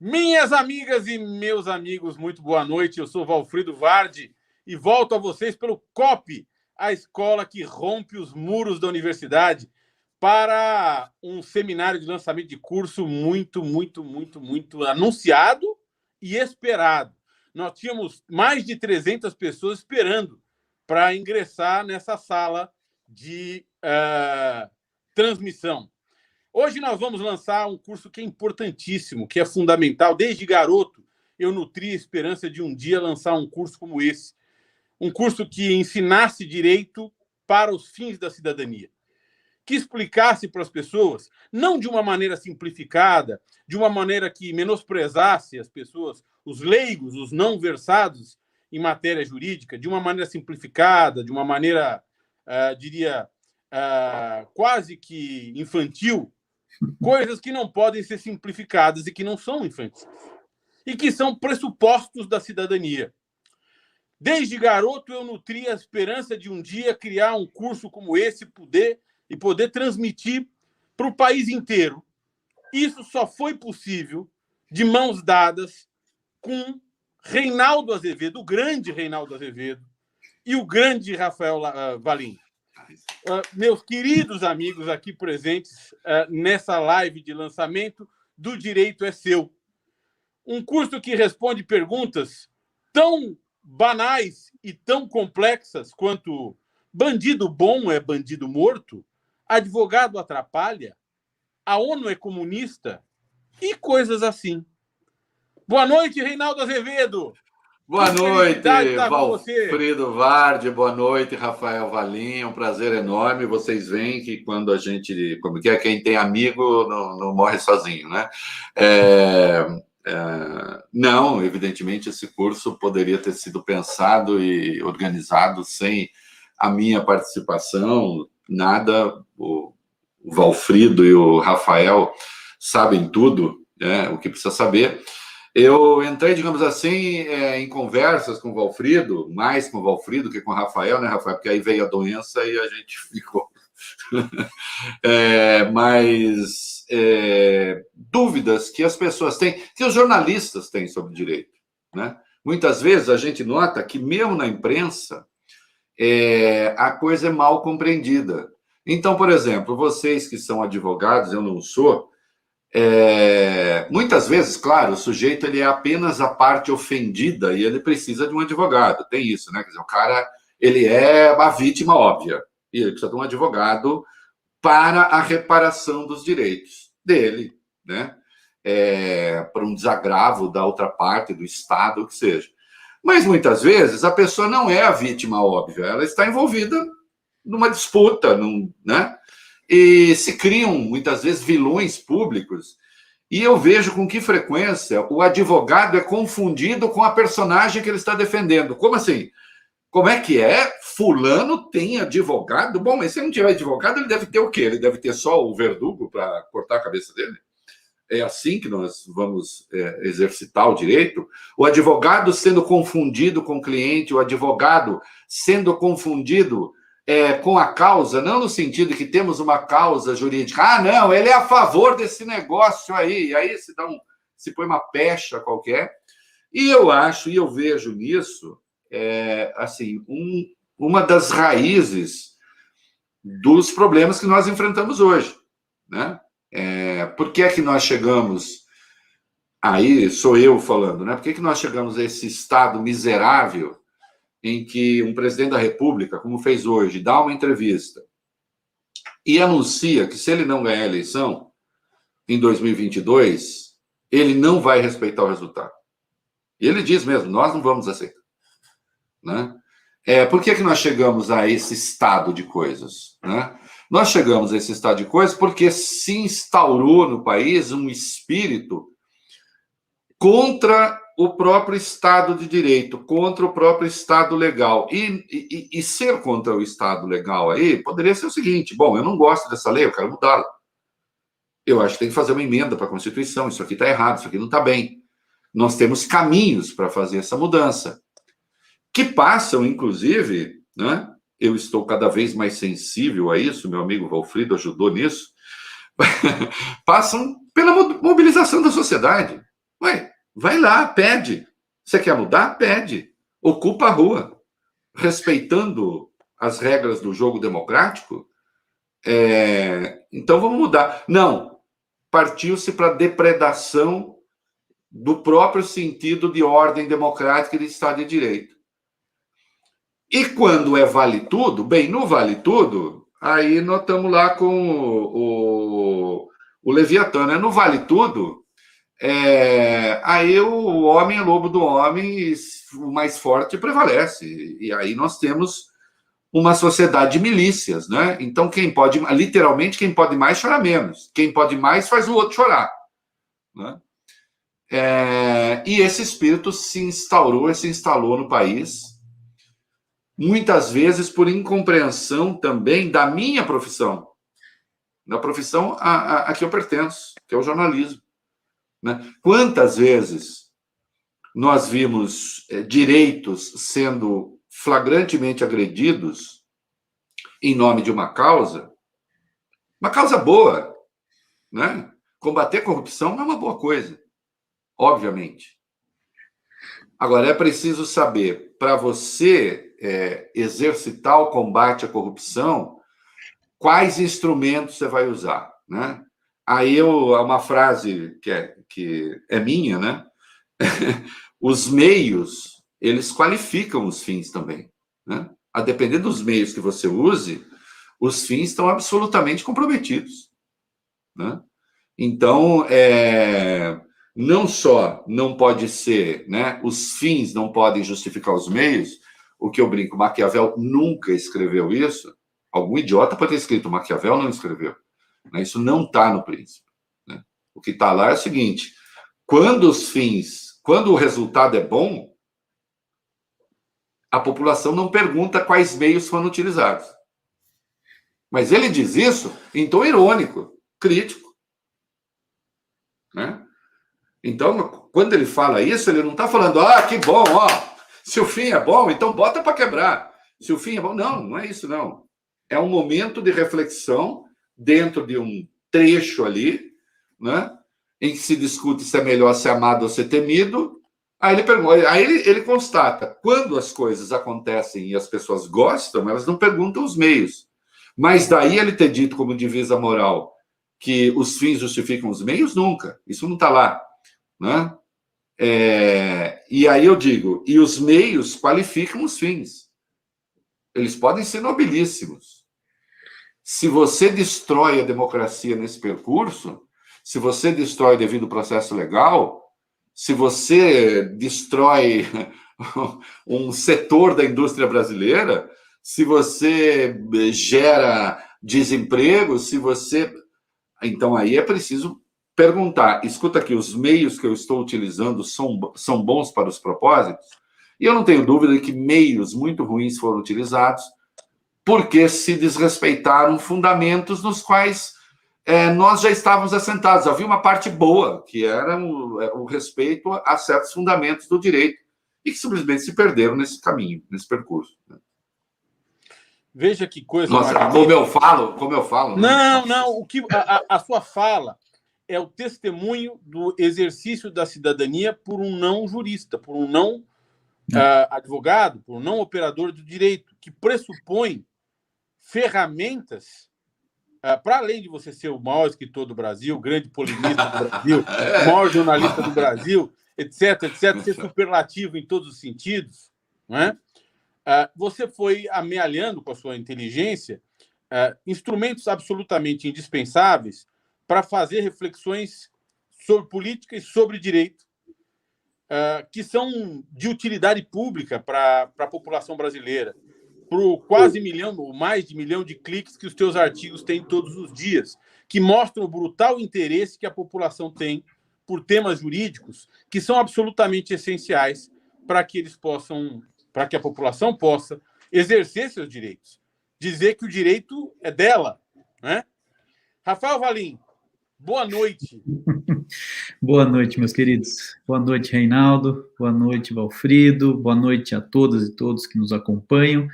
Minhas amigas e meus amigos, muito boa noite. Eu sou Valfrido Vardi e volto a vocês pelo COP, a escola que rompe os muros da universidade, para um seminário de lançamento de curso muito anunciado e esperado. Nós tínhamos mais de 300 pessoas esperando para ingressar nessa sala de transmissão. Hoje nós vamos lançar um curso que é importantíssimo, que é fundamental. Desde garoto, eu nutri a esperança de um dia lançar um curso como esse. Um curso que ensinasse direito para os fins da cidadania. Que explicasse para as pessoas, não de uma maneira simplificada, de uma maneira que menosprezasse as pessoas, os leigos, os não versados em matéria jurídica, de uma maneira simplificada, de uma maneira, quase que infantil, coisas que não podem ser simplificadas e que não são infantis. E que são pressupostos da cidadania. Desde garoto, eu nutri a esperança de um dia criar um curso como esse e poder transmitir para o país inteiro. Isso só foi possível de mãos dadas com Reinaldo Azevedo, o grande Reinaldo Azevedo, e o grande Rafael Valim. Meus queridos amigos aqui presentes nessa live de lançamento do Direito é Seu. Um curso que responde perguntas tão banais e tão complexas quanto bandido bom é bandido morto, advogado atrapalha, a ONU é comunista e coisas assim. Boa noite, Reinaldo Azevedo. Boa noite, Valfrido Vardi. Boa noite, Rafael Valim. É um prazer enorme. Vocês veem que quando a gente... Como que é? Quem tem amigo não morre sozinho, né? Não, evidentemente, esse curso poderia ter sido pensado e organizado sem a minha participação. Nada. O Valfrido e o Rafael sabem tudo, né, o que precisa saber. Eu entrei, digamos assim, em conversas com o Valfrido, mais com o Valfrido que com o Rafael, né, Rafael? Porque aí veio a doença e a gente ficou... dúvidas que as pessoas têm, que os jornalistas têm sobre direito, né? Muitas vezes a gente nota que, mesmo na imprensa, a coisa é mal compreendida. Então, por exemplo, vocês que são advogados, eu não sou... muitas vezes, claro, o sujeito ele é apenas a parte ofendida e ele precisa de um advogado. Tem isso, né? Quer dizer, o cara ele é a vítima óbvia e ele precisa de um advogado para a reparação dos direitos dele, né? Para um desagravo da outra parte, do Estado, o que seja. Mas muitas vezes a pessoa não é a vítima óbvia, ela está envolvida numa disputa, né? E se criam, muitas vezes, vilões públicos. E eu vejo com que frequência o advogado é confundido com a personagem que ele está defendendo. Como assim? Como é que é? Fulano tem advogado? Bom, mas se ele não tiver advogado, ele deve ter o quê? Ele deve ter só o verdugo para cortar a cabeça dele? É assim que nós vamos exercitar o direito? O advogado sendo confundido com o cliente, o advogado sendo confundido... com a causa, não no sentido de que temos uma causa jurídica. Ah, não, ele é a favor desse negócio aí. E aí se põe uma pecha qualquer. E eu acho, e eu vejo nisso, assim, uma das raízes dos problemas que nós enfrentamos hoje, né? Por que é que nós chegamos... Aí sou eu falando, né? Por que nós chegamos a esse estado miserável em que um presidente da República, como fez hoje, dá uma entrevista e anuncia que se ele não ganhar a eleição em 2022, ele não vai respeitar o resultado. E ele diz mesmo, nós não vamos aceitar, né? Por que nós chegamos a esse estado de coisas, né? Nós chegamos a esse estado de coisas porque se instaurou no país um espírito contra o próprio Estado de Direito, contra o próprio Estado legal. E ser contra o Estado legal aí poderia ser o seguinte: bom, eu não gosto dessa lei, eu quero mudá-la. Eu acho que tem que fazer uma emenda para a Constituição, isso aqui está errado, isso aqui não está bem. Nós temos caminhos para fazer essa mudança, que passam, inclusive, né? Eu estou cada vez mais sensível a isso, meu amigo Valfrido ajudou nisso, passam pela mobilização da sociedade. Ué, vai lá, pede. Você quer mudar? Pede. Ocupa a rua. Respeitando as regras do jogo democrático, então vamos mudar. Não, partiu-se para a depredação do próprio sentido de ordem democrática e de Estado de Direito. E quando é vale tudo, bem, no vale tudo, aí nós estamos lá com o Leviatã, né? No vale tudo, aí o homem é lobo do homem e o mais forte prevalece. E aí nós temos uma sociedade de milícias, né? Então, literalmente, quem pode mais chora menos. Quem pode mais faz o outro chorar. Né? E esse espírito se instalou no país, muitas vezes por incompreensão também da minha profissão, da profissão a que eu pertenço, que é o jornalismo. Né? Quantas vezes nós vimos direitos sendo flagrantemente agredidos em nome de uma causa boa, né? Combater corrupção não é uma boa coisa, obviamente. Agora, é preciso saber, para você exercitar o combate à corrupção, quais instrumentos você vai usar, né? Aí uma frase que é minha, né? Os meios, eles qualificam os fins também, né? A depender dos meios que você use, os fins estão absolutamente comprometidos, né? Então, não só não pode ser, né? Os fins não podem justificar os meios, o que eu brinco, Maquiavel nunca escreveu isso. Algum idiota pode ter escrito, Maquiavel não escreveu. Né? Isso não está no Príncipe. Né? O que está lá é o seguinte: quando o resultado é bom, a população não pergunta quais meios foram utilizados. Mas ele diz isso em tom irônico, crítico. Né? Então, quando ele fala isso, ele não está falando, que bom, se o fim é bom, então bota para quebrar. Se o fim é bom, não é isso, não. É um momento de reflexão dentro de um trecho ali, né, em que se discute se é melhor ser amado ou ser temido. Aí ele constata, quando as coisas acontecem e as pessoas gostam, elas não perguntam os meios. Mas daí ele ter dito como divisa moral que os fins justificam os meios, nunca. Isso não está lá. Né? E aí eu digo, e os meios qualificam os fins. Eles podem ser nobilíssimos. Se você destrói a democracia nesse percurso, se você destrói devido ao processo legal, se você destrói um setor da indústria brasileira, se você gera desemprego, então aí é preciso perguntar, escuta aqui, os meios que eu estou utilizando são bons para os propósitos? E eu não tenho dúvida de que meios muito ruins foram utilizados porque se desrespeitaram fundamentos nos quais nós já estávamos assentados. Havia uma parte boa, que era o respeito a certos fundamentos do direito, e que simplesmente se perderam nesse caminho, nesse percurso. Veja que coisa. Nossa, como eu falo. Não. A sua fala é o testemunho do exercício da cidadania por um não jurista, por um não advogado, por um não operador do direito, que pressupõe ferramentas, para além de você ser o maior escritor do Brasil, grande polemista do Brasil, o maior jornalista do Brasil, etc., ser superlativo em todos os sentidos, não é? Você foi amealhando com a sua inteligência instrumentos absolutamente indispensáveis para fazer reflexões sobre política e sobre direito, que são de utilidade pública para a população brasileira, para o quase milhão, ou mais de milhão de cliques que os teus artigos têm todos os dias, que mostram o brutal interesse que a população tem por temas jurídicos que são absolutamente essenciais para que a população possa exercer seus direitos, dizer que o direito é dela, né? Rafael Valim, boa noite. Boa noite, meus queridos. Boa noite, Reinaldo. Boa noite, Valfrido. Boa noite a todas e todos que nos acompanham.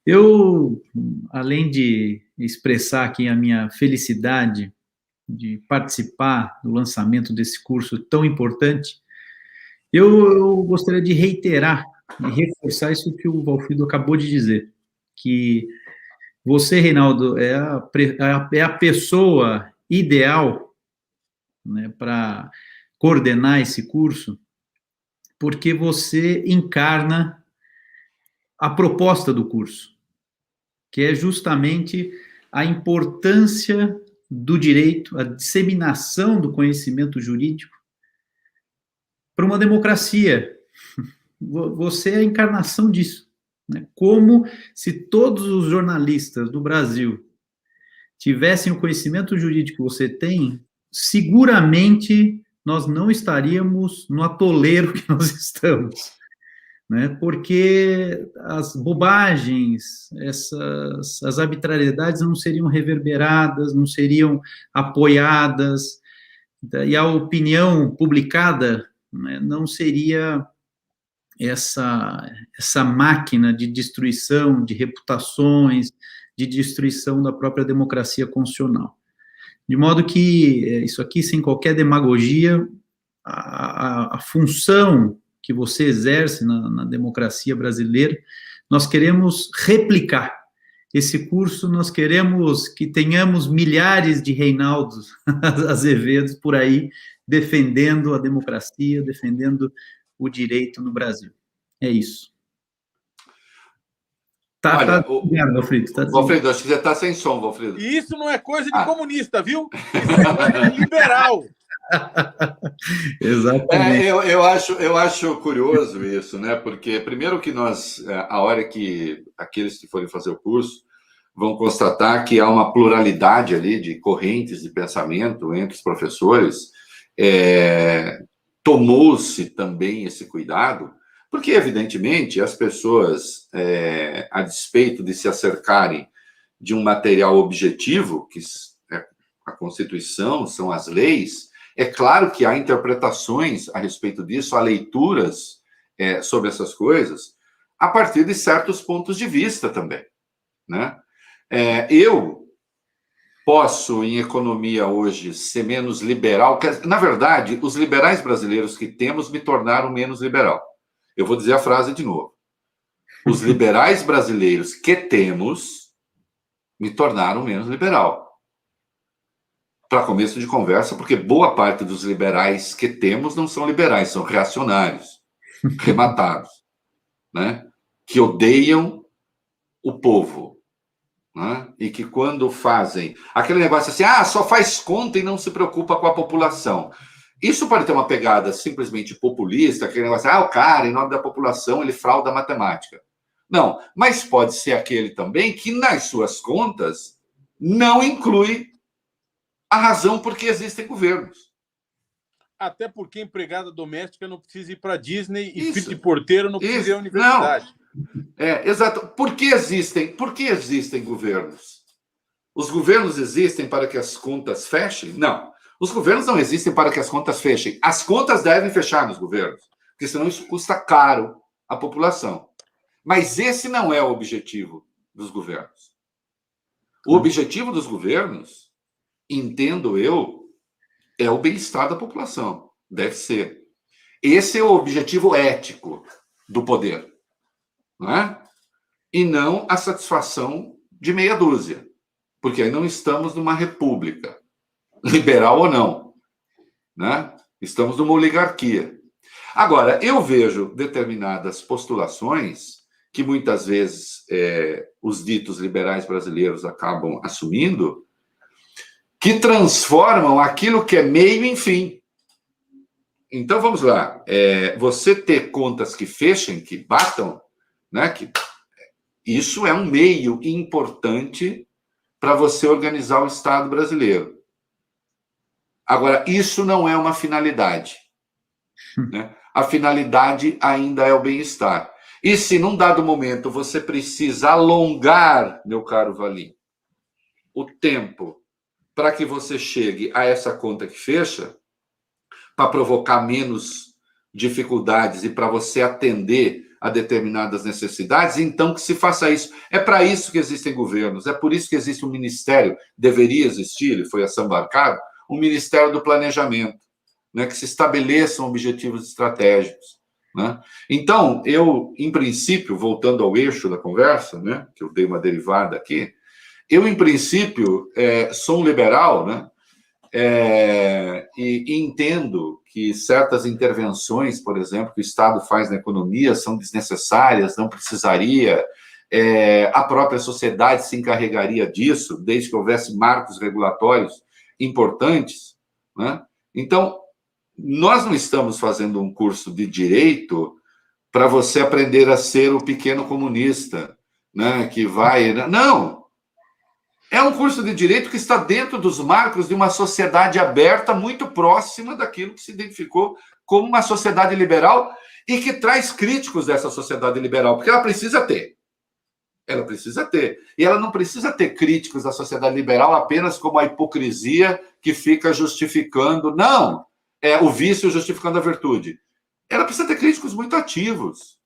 Eu, além de expressar aqui a minha felicidade de participar do lançamento desse curso tão importante, eu gostaria de reiterar e reforçar isso que o Valfrido acabou de dizer, que você, Reinaldo, é a pessoa ideal, né, para coordenar esse curso, porque você encarna a proposta do curso, que é justamente a importância do direito, a disseminação do conhecimento jurídico para uma democracia. Você é a encarnação disso, né? Como se todos os jornalistas do Brasil tivessem o conhecimento jurídico que você tem, seguramente nós não estaríamos no atoleiro que nós estamos, né? Porque as bobagens, as arbitrariedades não seriam reverberadas, não seriam apoiadas, e a opinião publicada, né, não seria essa máquina de destruição de reputações, de destruição da própria democracia constitucional. De modo que, isso aqui, sem qualquer demagogia, a função que você exerce na democracia brasileira, nós queremos replicar. Esse curso, nós queremos que tenhamos milhares de Reinaldos Azevedos por aí, defendendo a democracia, defendendo o direito no Brasil. É isso. Olha, obrigado, Valfrido. Valfrido, acho que você está sem som, Valfrido. E isso não é coisa de comunista, viu? Isso é coisa de liberal. Exatamente. Eu acho curioso isso, né? Porque, primeiro, que nós, a hora que aqueles que forem fazer o curso vão constatar que há uma pluralidade ali de correntes de pensamento entre os professores, tomou-se também esse cuidado, porque, evidentemente, as pessoas, a despeito de se acercarem de um material objetivo, que é a Constituição, são as leis, é claro que há interpretações a respeito disso, há leituras sobre essas coisas, a partir de certos pontos de vista também, né? Eu posso, em economia hoje, ser menos liberal. Na verdade, os liberais brasileiros que temos me tornaram menos liberal. Eu vou dizer a frase de novo. Os liberais brasileiros que temos me tornaram menos liberal. Para começo de conversa, porque boa parte dos liberais que temos não são liberais, são reacionários, rematados, né? Que odeiam o povo, né? E que quando fazem aquele negócio assim, só faz conta e não se preocupa com a população. Isso pode ter uma pegada simplesmente populista, aquele negócio, o cara, em nome da população, ele frauda a matemática. Não, mas pode ser aquele também que, nas suas contas, não inclui a razão por que existem governos. Até porque empregada doméstica não precisa ir para Disney e filho de porteiro não precisa ir à universidade. Não. Exato. Por que existem governos? Os governos existem para que as contas fechem? Não. Os governos não existem para que as contas fechem. As contas devem fechar nos governos, porque senão isso custa caro à população. Mas esse não é o objetivo dos governos. O objetivo dos governos, entendo eu, é o bem-estar da população. Deve ser. Esse é o objetivo ético do poder, não é? E não a satisfação de meia dúzia, porque aí não estamos numa república, liberal ou não, né? Estamos numa oligarquia. Agora, eu vejo determinadas postulações que muitas vezes os ditos liberais brasileiros acabam assumindo, que transformam aquilo que é meio em fim. Então, vamos lá. Você ter contas que fechem, que batam, né? Isso é um meio importante para você organizar o Estado brasileiro. Agora, isso não é uma finalidade, né? A finalidade ainda é o bem-estar. E se, num dado momento, você precisa alongar, meu caro Valim, o tempo para que você chegue a essa conta que fecha, para provocar menos dificuldades e para você atender a determinadas necessidades, então que se faça isso. É para isso que existem governos, é por isso que existe um ministério, deveria existir, ele foi assambarcado, um Ministério do Planejamento, né, que se estabeleçam objetivos estratégicos, né? Então, eu, em princípio, voltando ao eixo da conversa, né, que eu dei uma derivada aqui, eu, em princípio, sou um liberal, né, e entendo que certas intervenções, por exemplo, que o Estado faz na economia são desnecessárias, não precisaria, a própria sociedade se encarregaria disso, desde que houvesse marcos regulatórios importantes, né? Então, nós não estamos fazendo um curso de direito para você aprender a ser o pequeno comunista, né, que vai... Não! É um curso de direito que está dentro dos marcos de uma sociedade aberta, muito próxima daquilo que se identificou como uma sociedade liberal e que traz críticos dessa sociedade liberal, porque ela precisa ter. Ela precisa ter. E ela não precisa ter críticos da sociedade liberal apenas como a hipocrisia que fica justificando... Não! É o vício justificando a virtude. Ela precisa ter críticos muito ativos.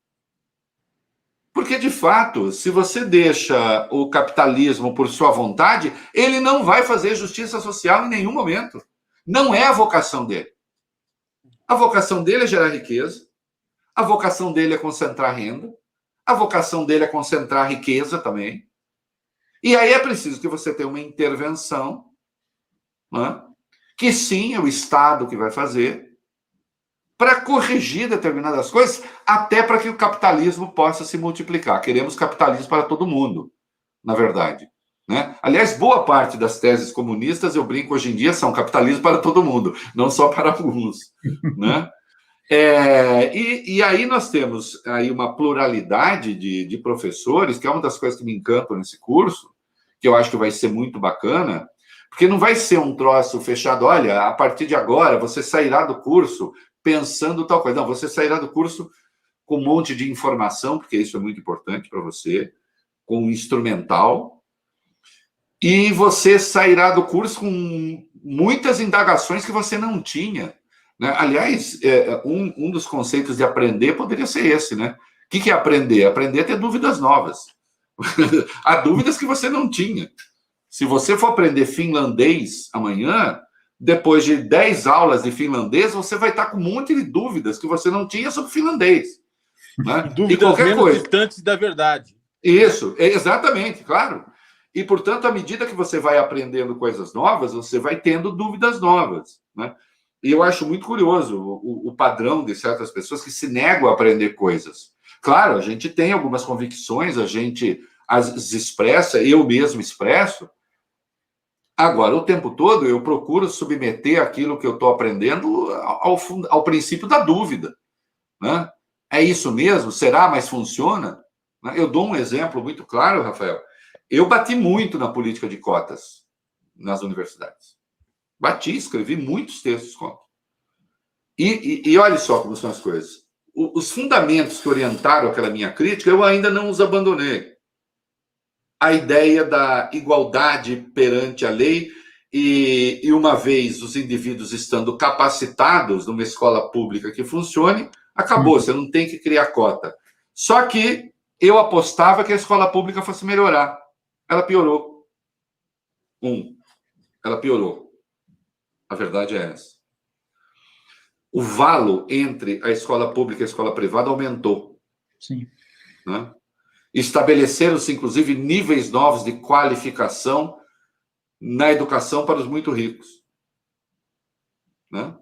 Porque, de fato, se você deixa o capitalismo por sua vontade, ele não vai fazer justiça social em nenhum momento. Não é a vocação dele. A vocação dele é gerar riqueza, a vocação dele é concentrar renda, a vocação dele é concentrar riqueza também. E aí é preciso que você tenha uma intervenção, né, que sim, é o Estado que vai fazer, para corrigir determinadas coisas, até para que o capitalismo possa se multiplicar. Queremos capitalismo para todo mundo, na verdade, né? Aliás, boa parte das teses comunistas, eu brinco hoje em dia, são capitalismo para todo mundo, não só para alguns, né? E aí nós temos aí uma pluralidade de professores, que é uma das coisas que me encantam nesse curso, que eu acho que vai ser muito bacana, porque não vai ser um troço fechado, olha, a partir de agora você sairá do curso pensando tal coisa. Não, você sairá do curso com um monte de informação, porque isso é muito importante para você, com um instrumental, e você sairá do curso com muitas indagações que você não tinha, né? Aliás, um dos conceitos de aprender poderia ser esse, né? O que é aprender? Aprender é ter dúvidas novas. Há dúvidas que você não tinha. Se você for aprender finlandês amanhã, depois de 10 aulas de finlandês, você vai estar com um monte de dúvidas que você não tinha sobre finlandês, né? E dúvidas menos distantes da verdade. Isso, exatamente, claro. E, portanto, à medida que você vai aprendendo coisas novas, você vai tendo dúvidas novas, né? E eu acho muito curioso o padrão de certas pessoas que se negam a aprender coisas. Claro, a gente tem algumas convicções, a gente as expressa, eu mesmo expresso. Agora, o tempo todo, eu procuro submeter aquilo que eu estou aprendendo ao princípio da dúvida, né? É isso mesmo? Será? Mas funciona? Eu dou um exemplo muito claro, Rafael. Eu bati muito na política de cotas nas universidades. Bati, escrevi muitos textos contra. E olha só como são as coisas. Os fundamentos que orientaram aquela minha crítica, eu ainda não os abandonei. A ideia da igualdade perante a lei e uma vez os indivíduos estando capacitados numa escola pública que funcione, acabou, você não tem que criar cota. Só que eu apostava que a escola pública fosse melhorar. Ela piorou. Ela piorou. A verdade é essa. O valo entre a escola pública e a escola privada aumentou. Sim. Né? Estabeleceram-se, inclusive, níveis novos de qualificação na educação para os muito ricos. Né?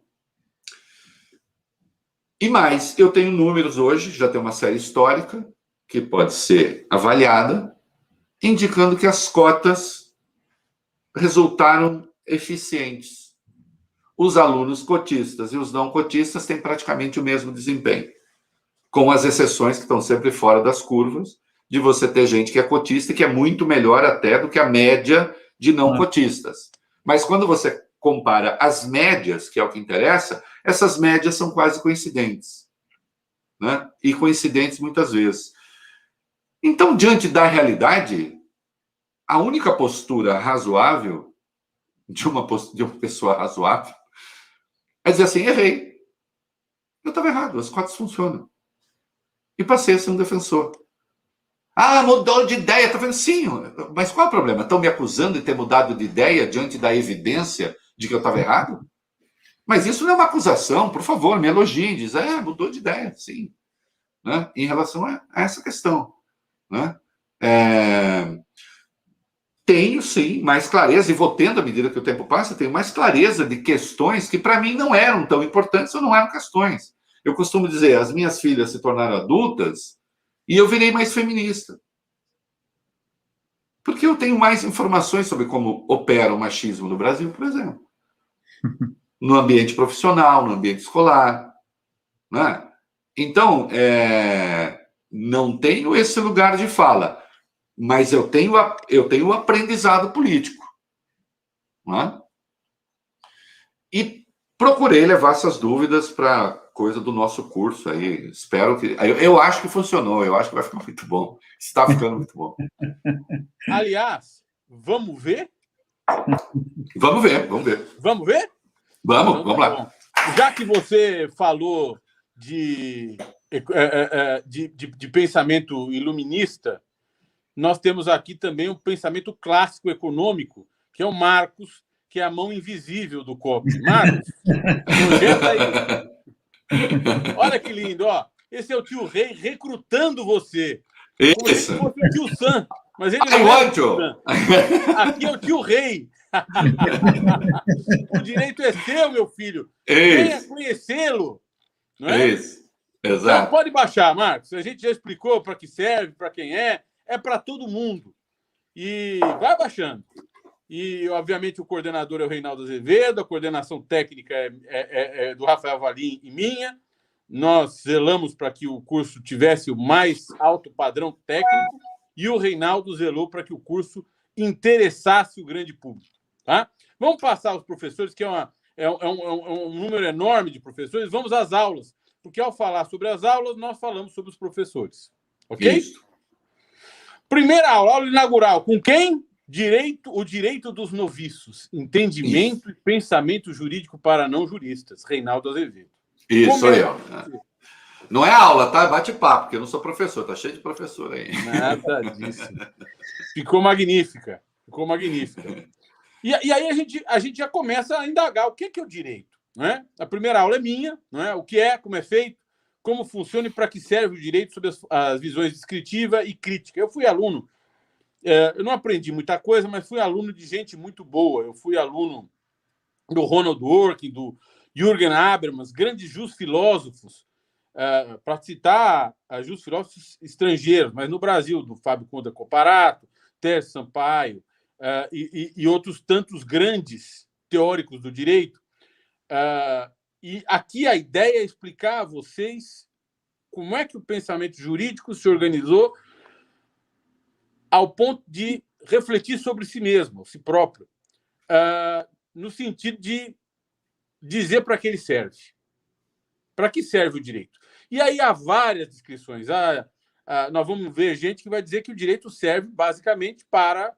E mais, eu tenho números hoje, já tem uma série histórica, que pode ser avaliada, indicando que as cotas resultaram eficientes. Os alunos cotistas e os não cotistas têm praticamente o mesmo desempenho, com as exceções que estão sempre fora das curvas, de você ter gente que é cotista e que é muito melhor até do que a média de não cotistas. Mas quando você compara as médias, que é o que interessa, essas médias são quase coincidentes, né? E coincidentes muitas vezes. Então, diante da realidade, a única postura razoável de uma pessoa razoável é dizer assim, errei. Eu estava errado, as cotas funcionam. E passei a ser um defensor. Ah, mudou de ideia. Tá vendo? Sim, mas qual é o problema? Estão me acusando de ter mudado de ideia diante da evidência de que eu estava errado? Mas isso não é uma acusação, por favor, me elogiem, diz, mudou de ideia, sim, né? Em relação a essa questão, né? Tenho, sim, mais clareza, e vou tendo, à medida que o tempo passa, tenho mais clareza de questões que, para mim, não eram tão importantes ou não eram questões. Eu costumo dizer, as minhas filhas se tornaram adultas e eu virei mais feminista. Porque eu tenho mais informações sobre como opera o machismo no Brasil, por exemplo. No ambiente profissional, no ambiente escolar, né? Então, não tenho esse lugar de fala, mas eu tenho o aprendizado político, né? E procurei levar essas dúvidas para coisa do nosso curso aí. Espero que... Eu acho que funcionou, eu acho que vai ficar muito bom. Está ficando muito bom. Aliás, vamos ver? Vamos ver, vamos ver. Vamos ver? Vamos, então, vamos lá. Bom. Já que você falou de pensamento iluminista, nós temos aqui também um pensamento clássico econômico, que é o Marcos, que é a mão invisível do COP. Marcos, projeta aí. Olha que lindo, ó. Esse é o tio Rei recrutando você. Como se fosse o tio Sam. Mas ele não é o tio Sam. Aqui é o tio Rei. O direito é seu, meu filho. Venha conhecê-lo. Não é? Isso. Exato. Então, pode baixar, Marcos. A gente já explicou para que serve, para quem é para todo mundo. E vai baixando. E, obviamente, o coordenador é o Reinaldo Azevedo, a coordenação técnica é do Rafael Valim e minha. Nós zelamos para que o curso tivesse o mais alto padrão técnico e o Reinaldo zelou para que o curso interessasse o grande público. Tá? Vamos passar aos professores, que é um número enorme de professores. Vamos às aulas, porque ao falar sobre as aulas, nós falamos sobre os professores. Ok? Isso. Primeira aula, aula inaugural. Com quem? O direito dos noviços. Entendimento e pensamento jurídico para não juristas. Reinaldo Azevedo. Isso, sou eu. Não é aula, tá? Bate-papo, porque eu não sou professor. Tá cheio de professor aí. Nada disso. Ficou magnífica. Ficou magnífica. E aí a gente já começa a indagar o que é o direito. Né? A primeira aula é minha, né? O que é, como é feito, como funciona e para que serve o direito sobre as visões descritiva e crítica. Eu fui aluno, eu não aprendi muita coisa, mas fui aluno de gente muito boa. Eu fui aluno do Ronald Dworkin, do Jürgen Habermas, grandes filósofos, para citar filósofos estrangeiros, mas no Brasil, do Fábio Conde Comparato, Tércio Sampaio, e outros tantos grandes teóricos do direito. E aqui a ideia é explicar a vocês como é que o pensamento jurídico se organizou ao ponto de refletir sobre si mesmo, si próprio, no sentido de dizer para que ele serve. Para que serve o direito? E aí há várias descrições. Nós vamos ver gente que vai dizer que o direito serve basicamente para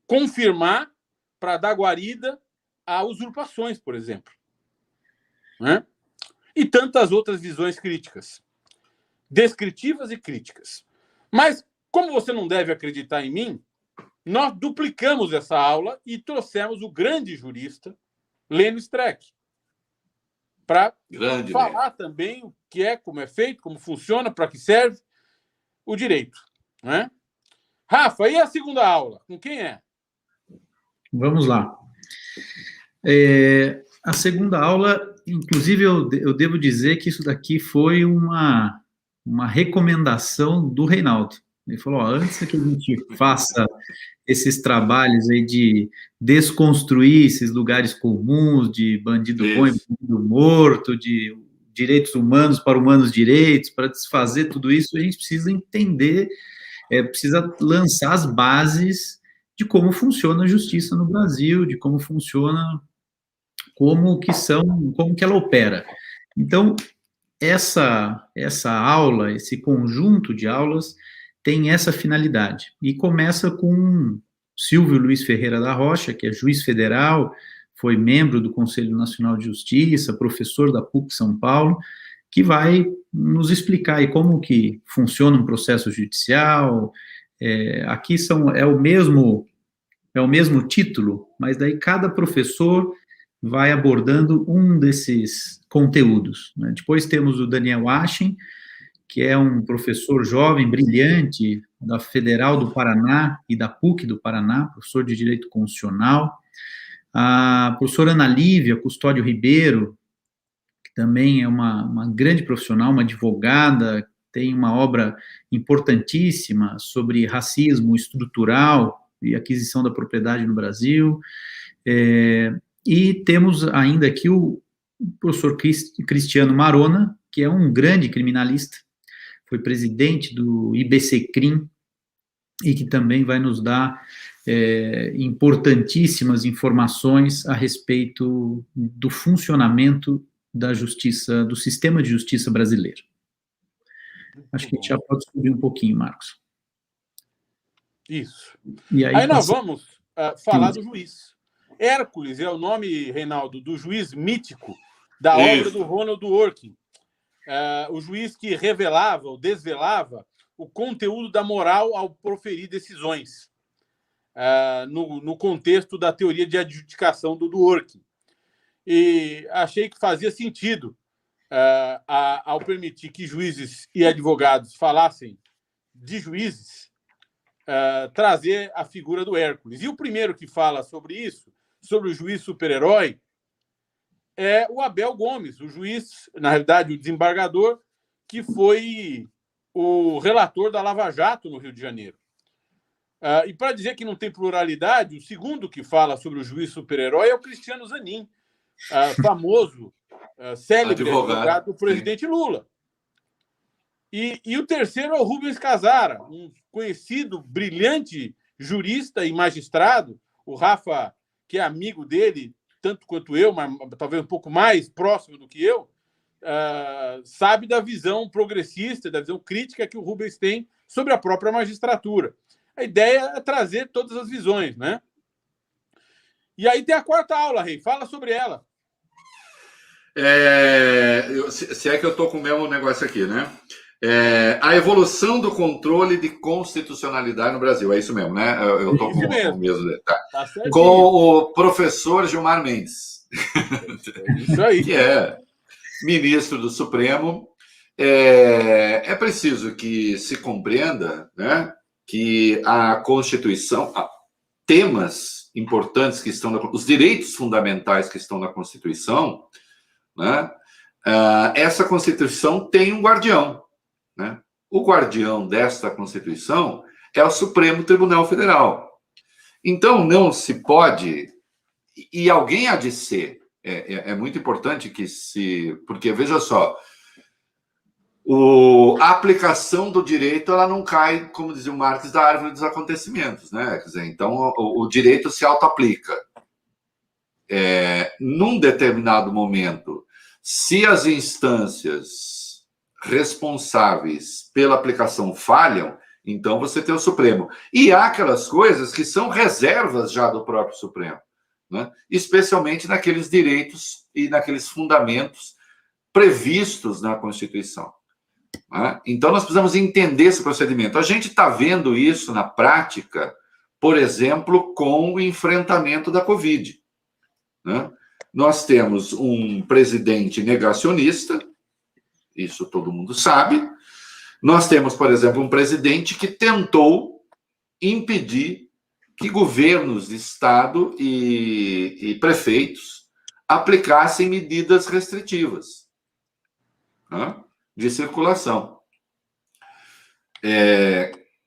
confirmar, para dar guarida a usurpações, por exemplo. Né? E tantas outras visões críticas, descritivas e críticas. Mas, como você não deve acreditar em mim, nós duplicamos essa aula e trouxemos o grande jurista Lênio Streck para falar também o que é, como é feito, como funciona, para que serve o direito. Né? Rafa, e a segunda aula? Com quem é? Vamos lá. A segunda aula, inclusive, eu devo dizer que isso daqui foi uma recomendação do Reinaldo. Ele falou, antes que a gente faça esses trabalhos aí de desconstruir esses lugares comuns, de bandido bom e bandido morto, de direitos humanos para humanos direitos, para desfazer tudo isso, a gente precisa entender, precisa lançar as bases de como funciona a justiça no Brasil, de como funciona, como que ela opera. Então, essa aula, esse conjunto de aulas, tem essa finalidade. E começa com Silvio Luiz Ferreira da Rocha, que é juiz federal, foi membro do Conselho Nacional de Justiça, professor da PUC São Paulo, que vai nos explicar aí como que funciona um processo judicial. Aqui é o mesmo título, mas daí cada professor vai abordando um desses conteúdos, né? Depois temos o Daniel Aschen, que é um professor jovem, brilhante, da Federal do Paraná e da PUC do Paraná, professor de Direito Constitucional. A professora Ana Lívia Custódio Ribeiro, que também é uma grande profissional, uma advogada, tem uma obra importantíssima sobre racismo estrutural e aquisição da propriedade no Brasil. E temos ainda aqui o professor Cristiano Marona, que é um grande criminalista, foi presidente do IBCCRIM, e que também vai nos dar importantíssimas informações a respeito do funcionamento da justiça, do sistema de justiça brasileiro. Acho que a gente já pode subir um pouquinho, Marcos. Isso. E aí nós vamos falar do juiz. Hércules é o nome, Reinaldo, do juiz mítico da obra do Ronald Dworkin. O juiz que revelava ou desvelava o conteúdo da moral ao proferir decisões, no contexto da teoria de adjudicação do Dworkin. E achei que fazia sentido, ao permitir que juízes e advogados falassem de juízes, trazer a figura do Hércules. E o primeiro que fala sobre isso, sobre o juiz super-herói, é o Abel Gomes, o juiz, na realidade, o desembargador, que foi o relator da Lava Jato no Rio de Janeiro. E para dizer que não tem pluralidade, o segundo que fala sobre o juiz super-herói é o Cristiano Zanin, famoso, célebre advogado do presidente Lula. E o terceiro é o Rubens Casara, um conhecido, brilhante jurista e magistrado. O Rafa, que é amigo dele, tanto quanto eu, mas talvez um pouco mais próximo do que eu, sabe da visão progressista, da visão crítica que o Rubens tem sobre a própria magistratura. A ideia é trazer todas as visões, né? E aí tem a quarta aula, Rei. Fala sobre ela. Se é que eu estou com o mesmo negócio aqui, né? A evolução do controle de constitucionalidade no Brasil. É isso mesmo, né? Eu estou com o mesmo. Tá. Com o professor Gilmar Mendes. Isso aí. Que é ministro do Supremo. É preciso que se compreenda, né, que a Constituição, temas importantes que estão, os direitos fundamentais que estão na Constituição, né, essa Constituição tem um guardião. Né? O guardião desta Constituição é o Supremo Tribunal Federal. Então, não se pode... E alguém há de ser. É muito importante que se... Porque, veja só, a aplicação do direito ela não cai, como dizia o Marx, da árvore dos acontecimentos. Né? Quer dizer, então, o direito se auto-aplica. Num determinado momento, se as instâncias responsáveis pela aplicação falham, então você tem o Supremo. E há aquelas coisas que são reservas já do próprio Supremo, né? Especialmente naqueles direitos e naqueles fundamentos previstos na Constituição. Né? Então, nós precisamos entender esse procedimento. A gente está vendo isso na prática, por exemplo, com o enfrentamento da Covid. Né? Nós temos um presidente negacionista, isso todo mundo sabe. Nós temos, por exemplo, um presidente que tentou impedir que governos de Estado e prefeitos aplicassem medidas restritivas, né, de circulação.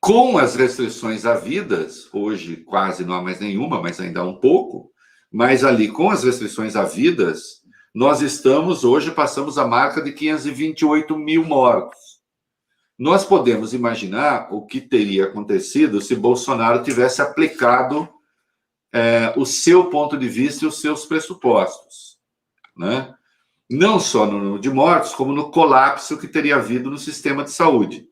Com as restrições havidas, hoje quase não há mais nenhuma, mas ainda há um pouco, mas ali com as restrições havidas, nós hoje passamos a marca de 528 mil mortos. Nós podemos imaginar o que teria acontecido se Bolsonaro tivesse aplicado o seu ponto de vista e os seus pressupostos, né? Não só no número de mortos, como no colapso que teria havido no sistema de saúde.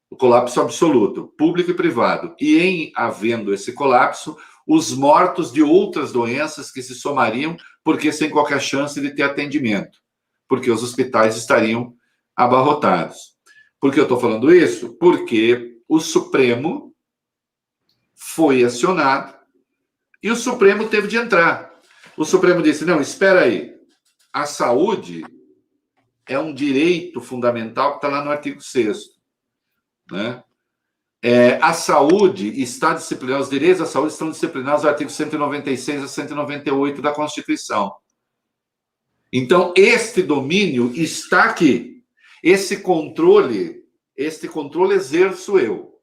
O colapso absoluto, público e privado. E em havendo esse colapso, os mortos de outras doenças que se somariam, porque sem qualquer chance de ter atendimento, porque os hospitais estariam abarrotados. Por que eu estou falando isso? Porque o Supremo foi acionado E o Supremo teve de entrar. O Supremo disse, não, espera aí, a saúde é um direito fundamental que está lá no artigo 6º, né? A saúde está disciplinada, os direitos à saúde estão disciplinados no artigo 196 a 198 da Constituição. Então, este domínio está aqui. Este controle exerço eu,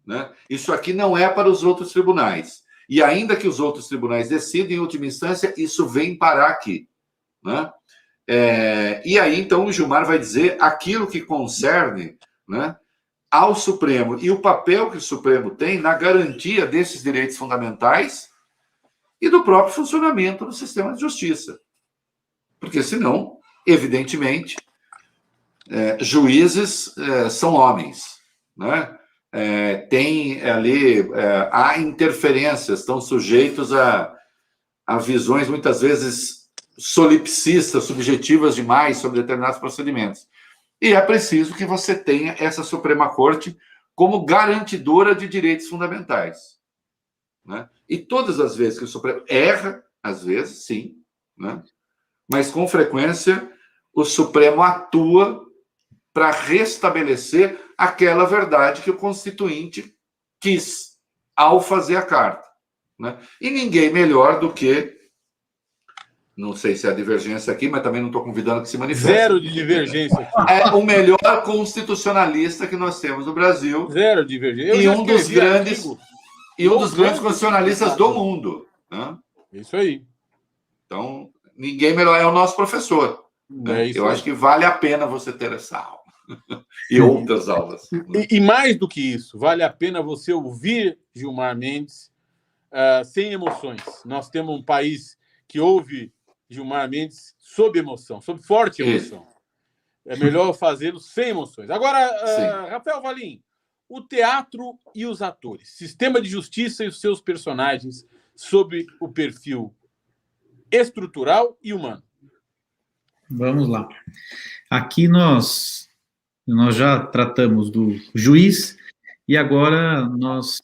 né? Isso aqui não é para os outros tribunais. E ainda que os outros tribunais decidem, em última instância, isso vem parar aqui, né? E aí, então, o Gilmar vai dizer aquilo que concerne, né, ao Supremo e o papel que o Supremo tem na garantia desses direitos fundamentais e do próprio funcionamento do sistema de justiça. Porque, senão, evidentemente, juízes são homens, né? Tem ali, há interferências, estão sujeitos a visões, muitas vezes, solipsistas, subjetivas demais sobre determinados procedimentos. E é preciso que você tenha essa Suprema Corte como garantidora de direitos fundamentais, né? E todas as vezes que o Supremo erra, às vezes, sim, né? Mas, com frequência, o Supremo atua para restabelecer aquela verdade que o Constituinte quis ao fazer a carta, né? E ninguém melhor do que, não sei se é a divergência aqui, mas também não estou convidando que se manifeste. Zero de divergência aqui. É o melhor constitucionalista que nós temos no Brasil. Zero divergência. E um dos grandes constitucionalistas do mundo, né? Isso aí. Então, ninguém melhor, é o nosso professor, né? Eu acho que vale a pena você ter essa aula. E outras aulas. E mais do que isso, vale a pena você ouvir Gilmar Mendes sem emoções. Nós temos um país que ouve Gilmar Mendes sob emoção, sob forte emoção. É melhor fazê-lo sem emoções. Agora, Rafael Valim, o teatro e os atores, sistema de justiça e os seus personagens sob o perfil estrutural e humano. Vamos lá. Aqui nós já tratamos do juiz e agora nós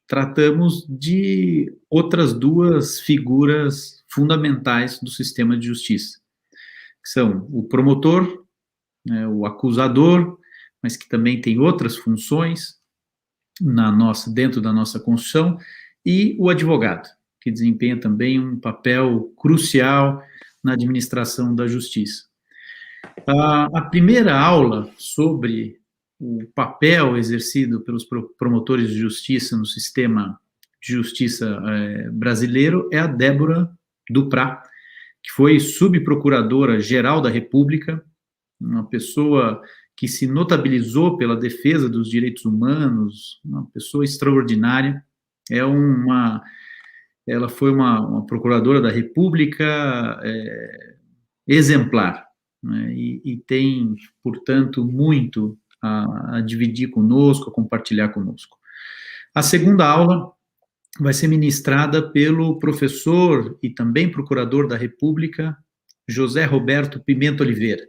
tratamos de outras duas figuras fundamentais do sistema de justiça, que são o promotor, né, o acusador, mas que também tem outras funções dentro da nossa Constituição, e o advogado, que desempenha também um papel crucial na administração da justiça. A primeira aula sobre o papel exercido pelos promotores de justiça no sistema de justiça brasileiro é a Débora Duprá, que foi subprocuradora-geral da República, uma pessoa que se notabilizou pela defesa dos direitos humanos, uma pessoa extraordinária. Ela foi uma procuradora da República exemplar, né, e tem, portanto, muito a dividir conosco, a compartilhar conosco. A segunda aula vai ser ministrada pelo professor e também procurador da República, José Roberto Pimenta Oliveira.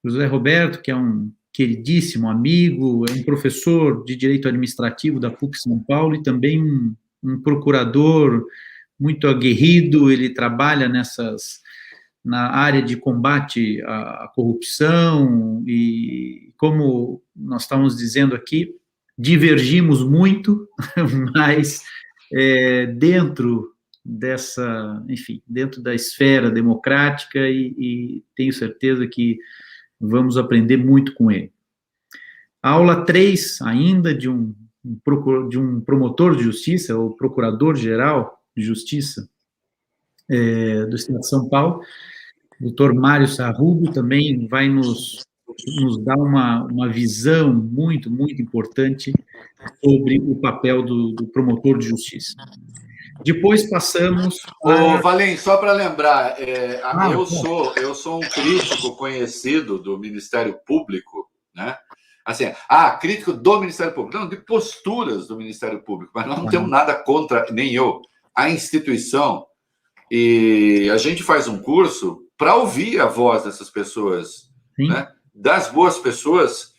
José Roberto, que é um queridíssimo amigo, é um professor de Direito Administrativo da PUC São Paulo e também um procurador muito aguerrido. Ele trabalha na área de combate à corrupção e, como nós estamos dizendo aqui, divergimos muito, mas dentro da esfera democrática e tenho certeza que vamos aprender muito com ele. A aula 3, ainda, de um promotor de justiça, ou procurador-geral de justiça do Estado de São Paulo, o Dr. Mário Sarrubo, também vai nos dar uma visão muito, muito importante sobre o papel do promotor de justiça. Depois passamos... Valim, só para lembrar, eu sou um crítico conhecido do Ministério Público, né? Assim, crítico do Ministério Público, não, de posturas do Ministério Público, mas nós não temos nada contra, nem eu, a instituição, e a gente faz um curso para ouvir a voz dessas pessoas, né? Das boas pessoas,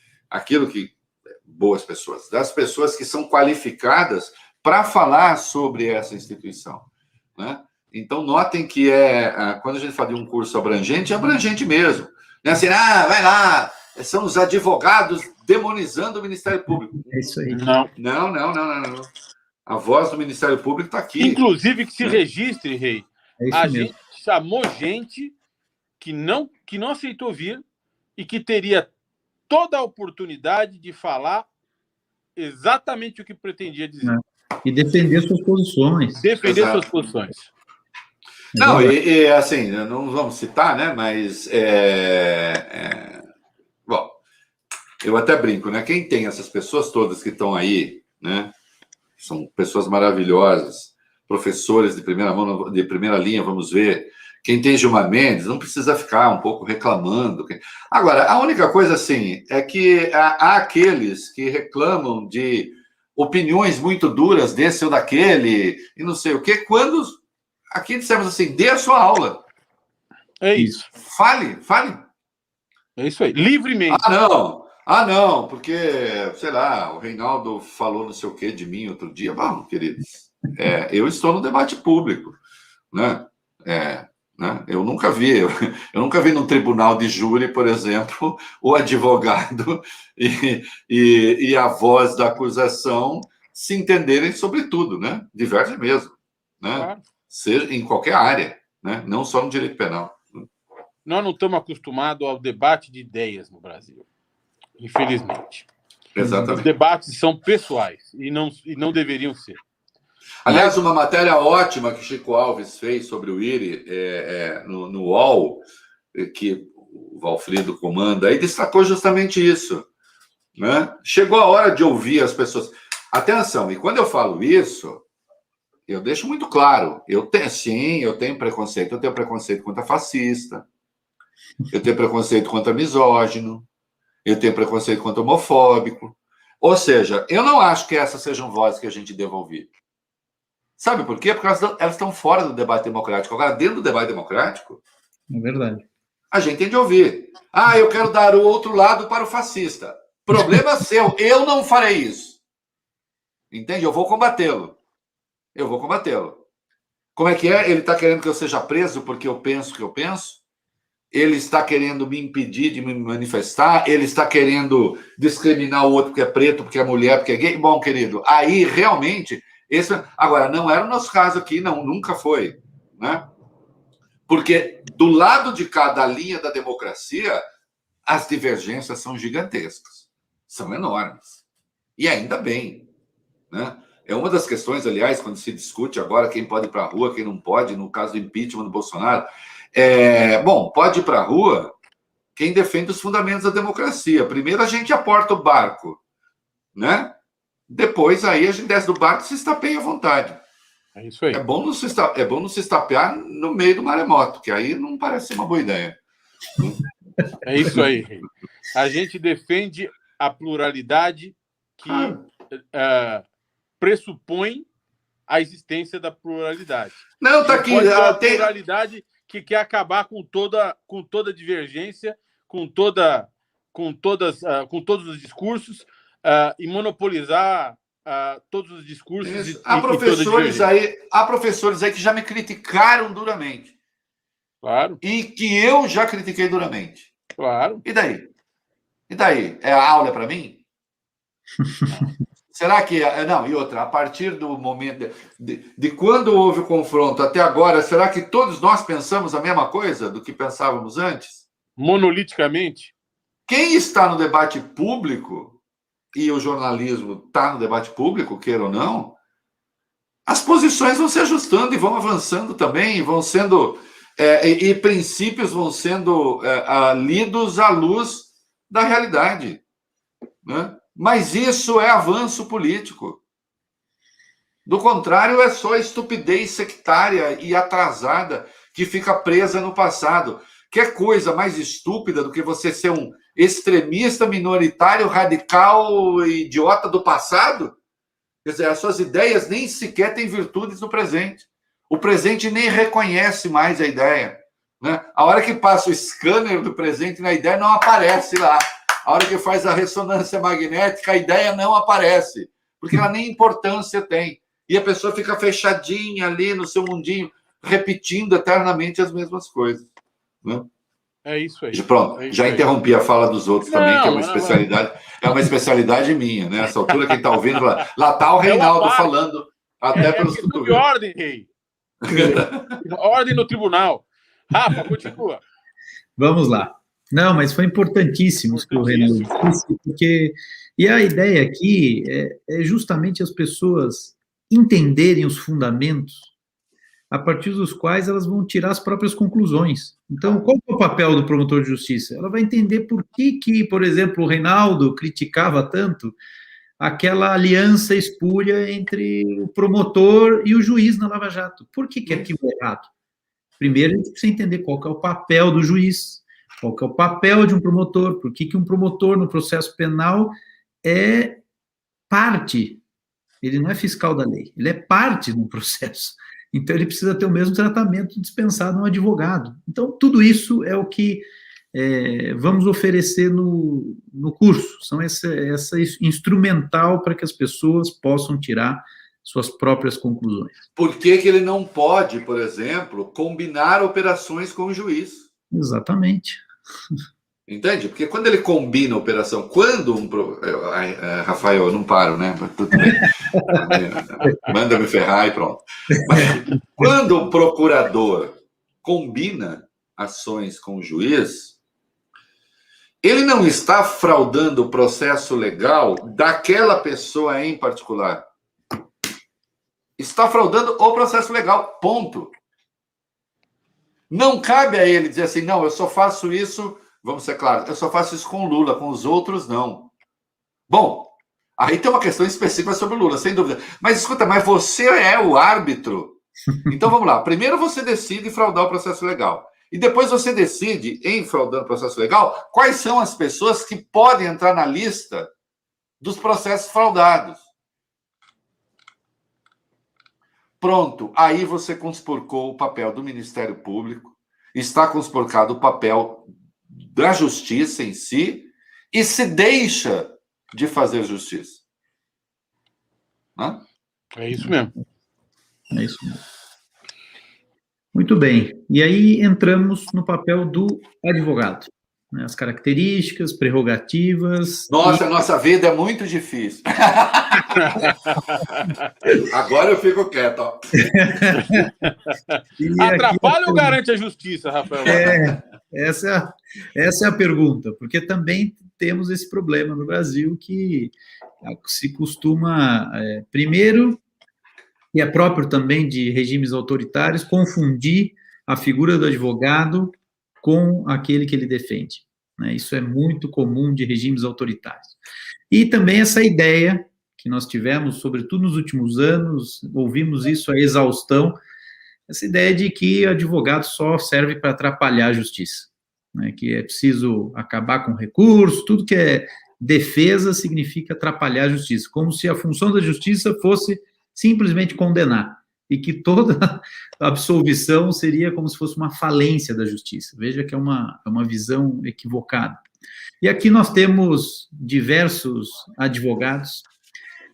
das pessoas que são qualificadas para falar sobre essa instituição, né? Então, notem que quando a gente fala de um curso abrangente, é abrangente mesmo. Não é assim, vai lá, são os advogados demonizando o Ministério Público. É isso aí. Não. A voz do Ministério Público está aqui. Inclusive, que se registre, Rei. É isso A mesmo. gente chamou gente que não aceitou vir e que teria toda a oportunidade de falar exatamente o que pretendia dizer. E defender suas posições. Defender suas posições. Não, assim, não vamos citar, né? Mas, bom, eu até brinco, né? Quem tem essas pessoas todas que estão aí, né? São pessoas maravilhosas, professores de primeira mão, de primeira linha, vamos ver. Quem tem Gilmar Mendes não precisa ficar um pouco reclamando. Agora, a única coisa, assim, é que há aqueles que reclamam de opiniões muito duras desse ou daquele, e não sei o quê, quando aqui dissemos assim, dê a sua aula. É isso. Fale. É isso aí, livremente. Não, porque, sei lá, o Reinaldo falou não sei o quê de mim outro dia. Vamos, queridos, eu estou no debate público, né? Eu nunca vi num tribunal de júri, por exemplo, o advogado e a voz da acusação se entenderem sobre tudo, né? Diverge mesmo, né? Claro. Seja em qualquer área, né? Não só no direito penal. Nós não estamos acostumados ao debate de ideias no Brasil, infelizmente. Exatamente. Os debates são pessoais e não deveriam ser. Aliás, uma matéria ótima que Chico Alves fez sobre o IRI no UOL, que o Valfrido comanda, e destacou justamente isso, né? Chegou a hora de ouvir as pessoas. Atenção, e quando eu falo isso, eu deixo muito claro, eu tenho preconceito. Eu tenho preconceito contra fascista, eu tenho preconceito contra misógino, eu tenho preconceito contra homofóbico. Ou seja, eu não acho que essas sejam vozes que a gente deva ouvir. Sabe por quê? Porque elas estão fora do debate democrático. Agora, dentro do debate democrático, É verdade. a gente tem de ouvir. Eu quero dar o outro lado para o fascista. Problema seu, eu não farei isso. Entende? Eu vou combatê-lo. Como é que é? Ele está querendo que eu seja preso porque eu penso o que eu penso? Ele está querendo me impedir de me manifestar? Ele está querendo discriminar o outro porque é preto, porque é mulher, porque é gay? Bom, querido, aí realmente... Agora, não era o nosso caso aqui, não, nunca foi, né? Porque do lado de cada linha da democracia, as divergências são gigantescas, são enormes. E ainda bem, né? É uma das questões, aliás, quando se discute agora quem pode ir para a rua, quem não pode, no caso do impeachment do Bolsonaro. Bom, pode ir para a rua quem defende os fundamentos da democracia. Primeiro a gente aporta o barco, né? Depois aí a gente desce do barco e se estapeia à vontade. É isso aí. É bom não se estapear no meio do maremoto, que aí não parece ser uma boa ideia. É isso aí, Rei. A gente defende a pluralidade que pressupõe a existência da pluralidade. Não, tá aqui. A pluralidade que quer acabar com toda divergência, com todos os discursos e monopolizar todos os discursos. Há professores aí que já me criticaram duramente. Claro. E que eu já critiquei duramente. Claro. E daí? A aula é para mim? Será que... Não, e outra, a partir do momento... De quando houve o confronto até agora, será que todos nós pensamos a mesma coisa do que pensávamos antes? Monoliticamente? Quem está no debate público, e o jornalismo está no debate público, queira ou não, as posições vão se ajustando e vão avançando também, vão sendo... e princípios vão sendo lidos à luz da realidade, né? Mas isso é avanço político. Do contrário, é só estupidez sectária e atrasada que fica presa no passado. Que coisa mais estúpida do que você ser um extremista, minoritário, radical, idiota do passado? Quer dizer, as suas ideias nem sequer têm virtudes no presente. O presente nem reconhece mais a ideia, né? A hora que passa o scanner do presente na ideia, não aparece lá. A hora que faz a ressonância magnética, a ideia não aparece, porque ela nem importância tem. E a pessoa fica fechadinha ali no seu mundinho, repetindo eternamente as mesmas coisas. Né? É isso aí. Pronto, é isso já aí. interrompi a fala dos outros também, que é uma Não, especialidade, é uma especialidade minha, né? Nessa altura, quem está ouvindo, lá está o Reinaldo falando, até pelos questão de cotovelos. ordem, rei. Ordem no tribunal. Rafa, continua. Vamos lá. Não, mas foi importantíssimo isso que o Renan disse, porque... E a ideia aqui é justamente as pessoas entenderem os fundamentos a partir dos quais elas vão tirar as próprias conclusões. Então, qual é o papel do promotor de justiça? Ela vai entender por que, por exemplo, o Reinaldo criticava tanto aquela aliança espúria entre o promotor e o juiz na Lava Jato. Por que aquilo é errado? Primeiro, a gente precisa entender qual que é o papel do juiz, qual que é o papel de um promotor, por que um promotor no processo penal é parte, ele não é fiscal da lei, ele é parte no processo. Então, ele precisa ter o mesmo tratamento dispensado a um advogado. Então, tudo isso é o que vamos oferecer no curso. São essa instrumental para que as pessoas possam tirar suas próprias conclusões. Por que ele não pode, por exemplo, combinar operações com o juiz? Exatamente. Entende? Porque quando ele combina a operação, quando Rafael, eu não paro, né? Mas tudo bem. Manda me ferrar e pronto. Mas quando o procurador combina ações com o juiz, ele não está fraudando o processo legal daquela pessoa em particular. Está fraudando o processo legal, ponto. Não cabe a ele dizer assim, não, eu só faço isso... Vamos ser claros, eu só faço isso com o Lula, com os outros não. Bom, aí tem uma questão específica sobre o Lula, sem dúvida. Mas escuta, mas você é o árbitro. Então vamos lá. Primeiro você decide fraudar o processo legal. E depois você decide, em fraudando o processo legal, quais são as pessoas que podem entrar na lista dos processos fraudados. Pronto, aí você conspurcou o papel do Ministério Público, está conspurcado o papel da justiça em si e se deixa de fazer justiça. Hã? É isso mesmo. É isso mesmo. Muito bem. E aí entramos no papel do advogado. Né? As características, prerrogativas... Nossa, a nossa vida é muito difícil. Agora eu fico quieto. Ó. Atrapalha ou garante a justiça, Rafael? Essa é a pergunta, porque também temos esse problema no Brasil que se costuma, primeiro, e é próprio também de regimes autoritários, confundir a figura do advogado com aquele que ele defende. Né? Isso é muito comum de regimes autoritários. E também essa ideia que nós tivemos, sobretudo nos últimos anos, ouvimos isso a exaustão, essa ideia de que advogado só serve para atrapalhar a justiça, né? Que é preciso acabar com recurso, tudo que é defesa significa atrapalhar a justiça, como se a função da justiça fosse simplesmente condenar, e que toda absolvição seria como se fosse uma falência da justiça. Veja que é uma visão equivocada. E aqui nós temos diversos advogados,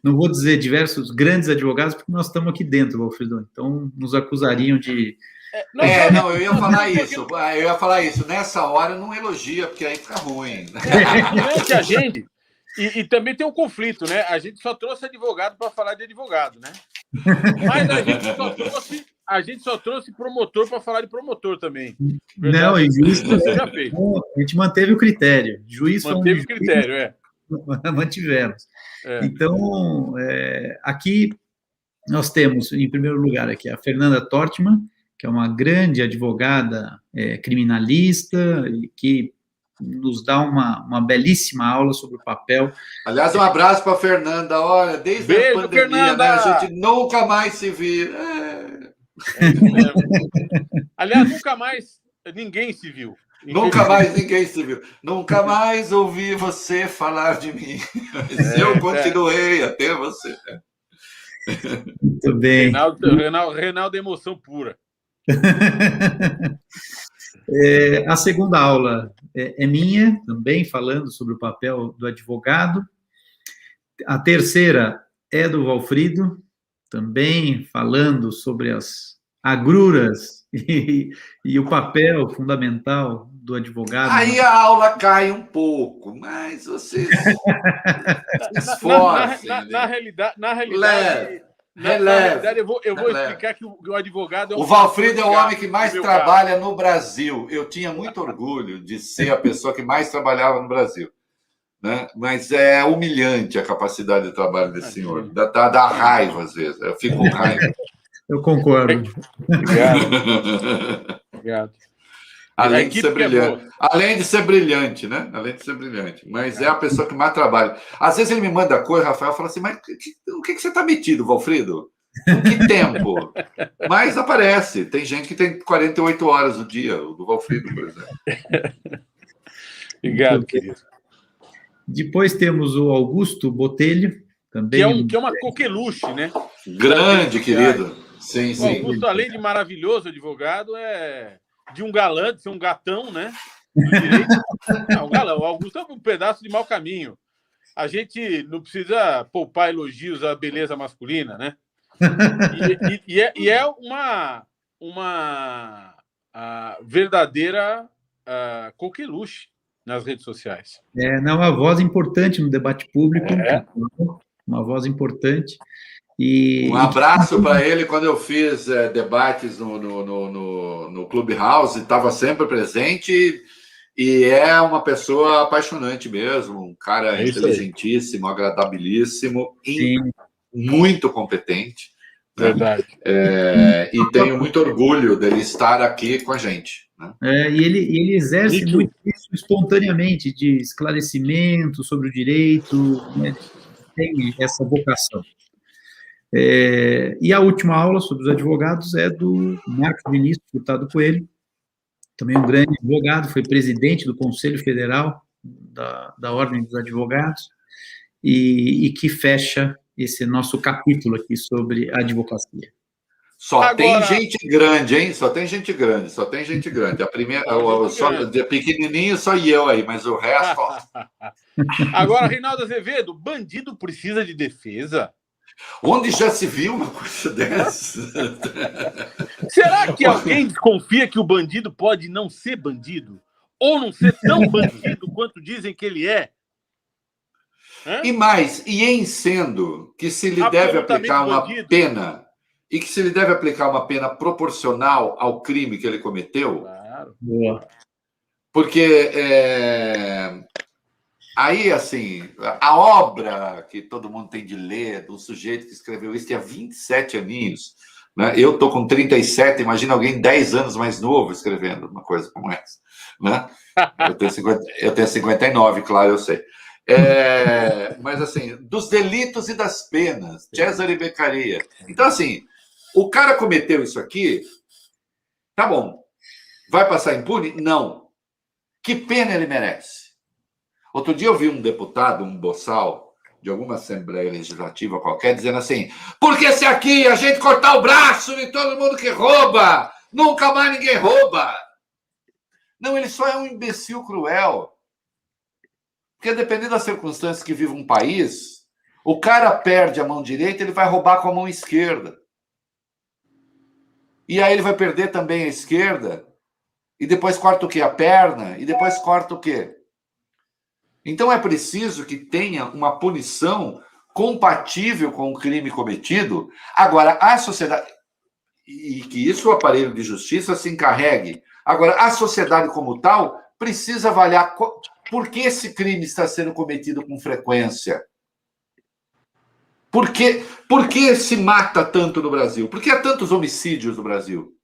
não vou dizer diversos grandes advogados, porque nós estamos aqui dentro, Walfrido, então nos acusariam de... eu ia falar isso. Eu ia falar isso. Nessa hora, não elogia, porque aí fica ruim. Durante a gente, e também tem um conflito, né? A gente só trouxe advogado para falar de advogado, né? Mas a gente só trouxe promotor para falar de promotor também. Verdade? Não, e juiz você já fez. A gente manteve o critério. Juiz manteve o critério, mantivemos. Então, aqui nós temos, em primeiro lugar, aqui a Fernanda Tortman, que é uma grande advogada criminalista e que nos dá uma belíssima aula sobre o papel. Aliás, um abraço para a Fernanda. Olha, desde Beijo, a pandemia, Fernanda! Né, a gente nunca mais se viu. Aliás, nunca mais ninguém se viu. Nunca mais ninguém se viu. Nunca mais ouvi você falar de mim. Mas eu continuei até você. Muito bem. Reinaldo, emoção pura. A segunda aula é minha, também falando sobre o papel do advogado. A terceira é do Walfrido, também falando sobre as agruras e o papel fundamental do advogado. Aí a aula cai um pouco, mas vocês se esforcem. Na realidade, Releve. eu vou explicar que o advogado é O Valfrido é o homem que mais trabalha no Brasil. Eu tinha muito orgulho de ser a pessoa que mais trabalhava no Brasil. Né? Mas é humilhante a capacidade de trabalho desse senhor. Dá raiva, às vezes. Eu fico com raiva. Eu concordo. Obrigado. Além de ser brilhante. Além de ser brilhante, né? Além de ser brilhante. Mas é a pessoa que mais trabalha. Às vezes ele me manda coisa, Rafael, fala assim, mas o que você está metido, Valfrido? Com que tempo? Mas aparece. Tem gente que tem 48 horas no dia, o do Valfrido, por exemplo. Obrigado, querido. Depois temos o Augusto Botelho, também. Que é uma coqueluche, né? Grande, querido. Sim, sim. O Augusto, além de maravilhoso advogado, é de um galã, de ser um gatão, né? Não, galã. O Augusto é um pedaço de mau caminho. A gente não precisa poupar elogios à beleza masculina, né? E é uma verdadeira coqueluche nas redes sociais. Não, uma voz importante no debate público, uma voz importante. Um abraço para ele. Quando eu fiz debates no Clubhouse, estava sempre presente e é uma pessoa apaixonante mesmo, um cara inteligentíssimo, agradabilíssimo e muito competente. Né? Verdade. E tenho muito orgulho dele estar aqui com a gente. Né? E ele exerce muito isso espontaneamente, de esclarecimento sobre o direito, né? Tem essa vocação. E a última aula sobre os advogados é do Marcos Vinícius Furtado Coelho, também um grande advogado, foi presidente do Conselho Federal da Ordem dos Advogados, e que fecha esse nosso capítulo aqui sobre a advocacia. Tem gente grande, hein? Só tem gente grande. A primeira, de pequenininho, só eu aí, mas o resto... Agora, Reinaldo Azevedo, bandido precisa de defesa? Onde já se viu uma coisa dessa? Será que alguém desconfia que o bandido pode não ser bandido? Ou não ser tão bandido quanto dizem que ele é? E em sendo que se lhe deve aplicar uma pena, e que se lhe deve aplicar uma pena proporcional ao crime que ele cometeu? Claro. Porque aí, assim, a obra que todo mundo tem de ler, do sujeito que escreveu isso, tinha 27 aninhos, né? Eu estou com 37, imagina alguém 10 anos mais novo escrevendo uma coisa como essa. Né? Eu tenho 59, claro, eu sei. Mas, assim, dos delitos e das penas, Cesare Beccaria. Então, assim, o cara cometeu isso aqui, tá bom. Vai passar impune? Não. Que pena ele merece? Outro dia eu vi um deputado, um boçal, de alguma Assembleia Legislativa qualquer, dizendo assim, porque se aqui a gente cortar o braço de todo mundo que rouba, nunca mais ninguém rouba. Não, ele só é um imbecil cruel. Porque dependendo das circunstâncias que vive um país, o cara perde a mão direita, ele vai roubar com a mão esquerda. E aí ele vai perder também a esquerda, e depois corta o quê? A perna, e depois corta o quê? Então é preciso que tenha uma punição compatível com o crime cometido. Agora, a sociedade... E que isso o aparelho de justiça se encarregue. Agora, a sociedade como tal precisa avaliar por que esse crime está sendo cometido com frequência. Por que se mata tanto no Brasil? Por que há tantos homicídios no Brasil?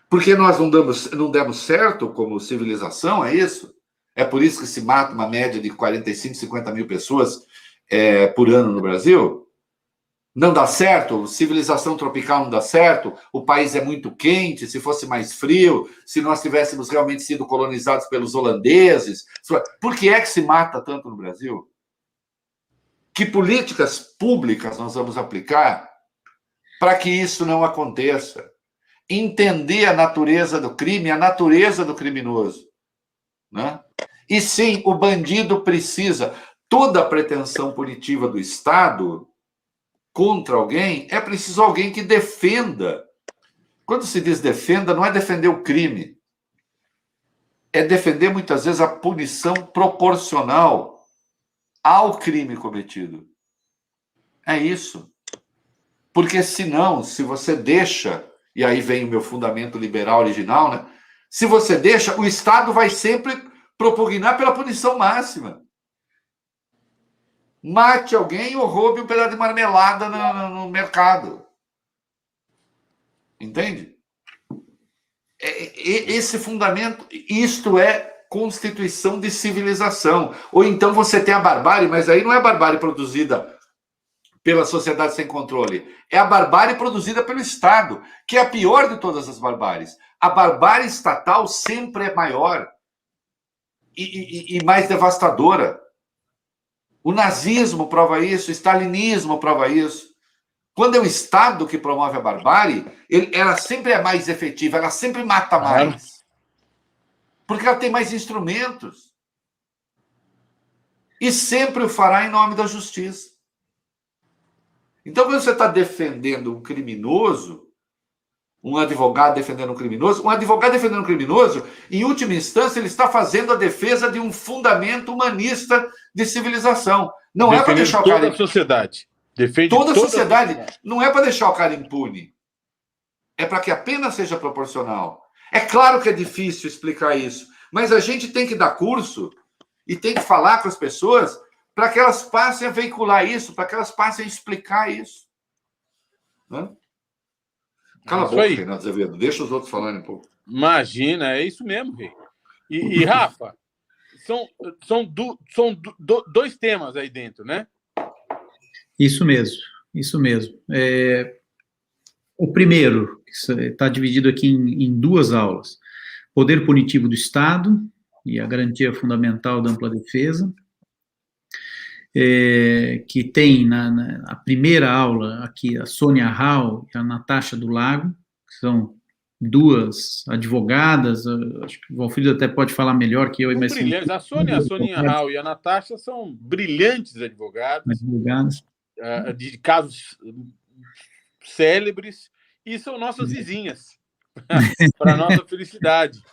Porque nós não demos certo como civilização, é isso? É por isso que se mata uma média de 45, 50 mil pessoas por ano no Brasil? Não dá certo? Civilização tropical não dá certo? O país é muito quente, se fosse mais frio, se nós tivéssemos realmente sido colonizados pelos holandeses. Por que é que se mata tanto no Brasil? Que políticas públicas nós vamos aplicar para que isso não aconteça? Entender a natureza do crime, a natureza do criminoso. Né? E sim, o bandido precisa. Toda a pretensão punitiva do Estado contra alguém, é preciso alguém que defenda. Quando se diz defenda, não é defender o crime. É defender, muitas vezes, a punição proporcional ao crime cometido. É isso. Porque, senão, se você deixa, e aí vem o meu fundamento liberal original, né? Se você deixa, o Estado vai sempre propugnar pela punição máxima. Mate alguém ou roube um pedaço de marmelada no mercado. Entende? Esse fundamento, isto é constituição de civilização. Ou então você tem a barbárie, mas aí não é a barbárie produzida pela sociedade sem controle. É a barbárie produzida pelo Estado, que é a pior de todas as barbáries. A barbárie estatal sempre é maior e mais devastadora. O nazismo prova isso, o stalinismo prova isso. Quando é o Estado que promove a barbárie, ela sempre é mais efetiva, ela sempre mata mais. Porque ela tem mais instrumentos. E sempre o fará em nome da justiça. Então, quando você está defendendo um criminoso, um advogado defendendo um criminoso, em última instância, ele está fazendo a defesa de um fundamento humanista de civilização. Não é para deixar o cara... Toda a sociedade. Defende toda a sociedade. Não é para deixar o cara impune. É para que a pena seja proporcional. É claro que é difícil explicar isso, mas a gente tem que dar curso e tem que falar com as pessoas para que elas passem a veicular isso, para que elas passem a explicar isso. Né? Cala a boca, Reinaldo Azevedo. Deixa os outros falarem um pouco. Imagina, é isso mesmo, Rei. E Rafa, são dois temas aí dentro, né? Isso mesmo. O primeiro, está dividido aqui em duas aulas. Poder punitivo do Estado e a garantia fundamental da ampla defesa. Que tem na primeira aula aqui a Sônia Rau e a Natasha do Lago, que são duas advogadas, acho que o Valfrido até pode falar melhor que eu. Mas brilhantes. A Sônia Rau e a Natasha são brilhantes advogadas de casos célebres e são nossas vizinhas, para nossa felicidade.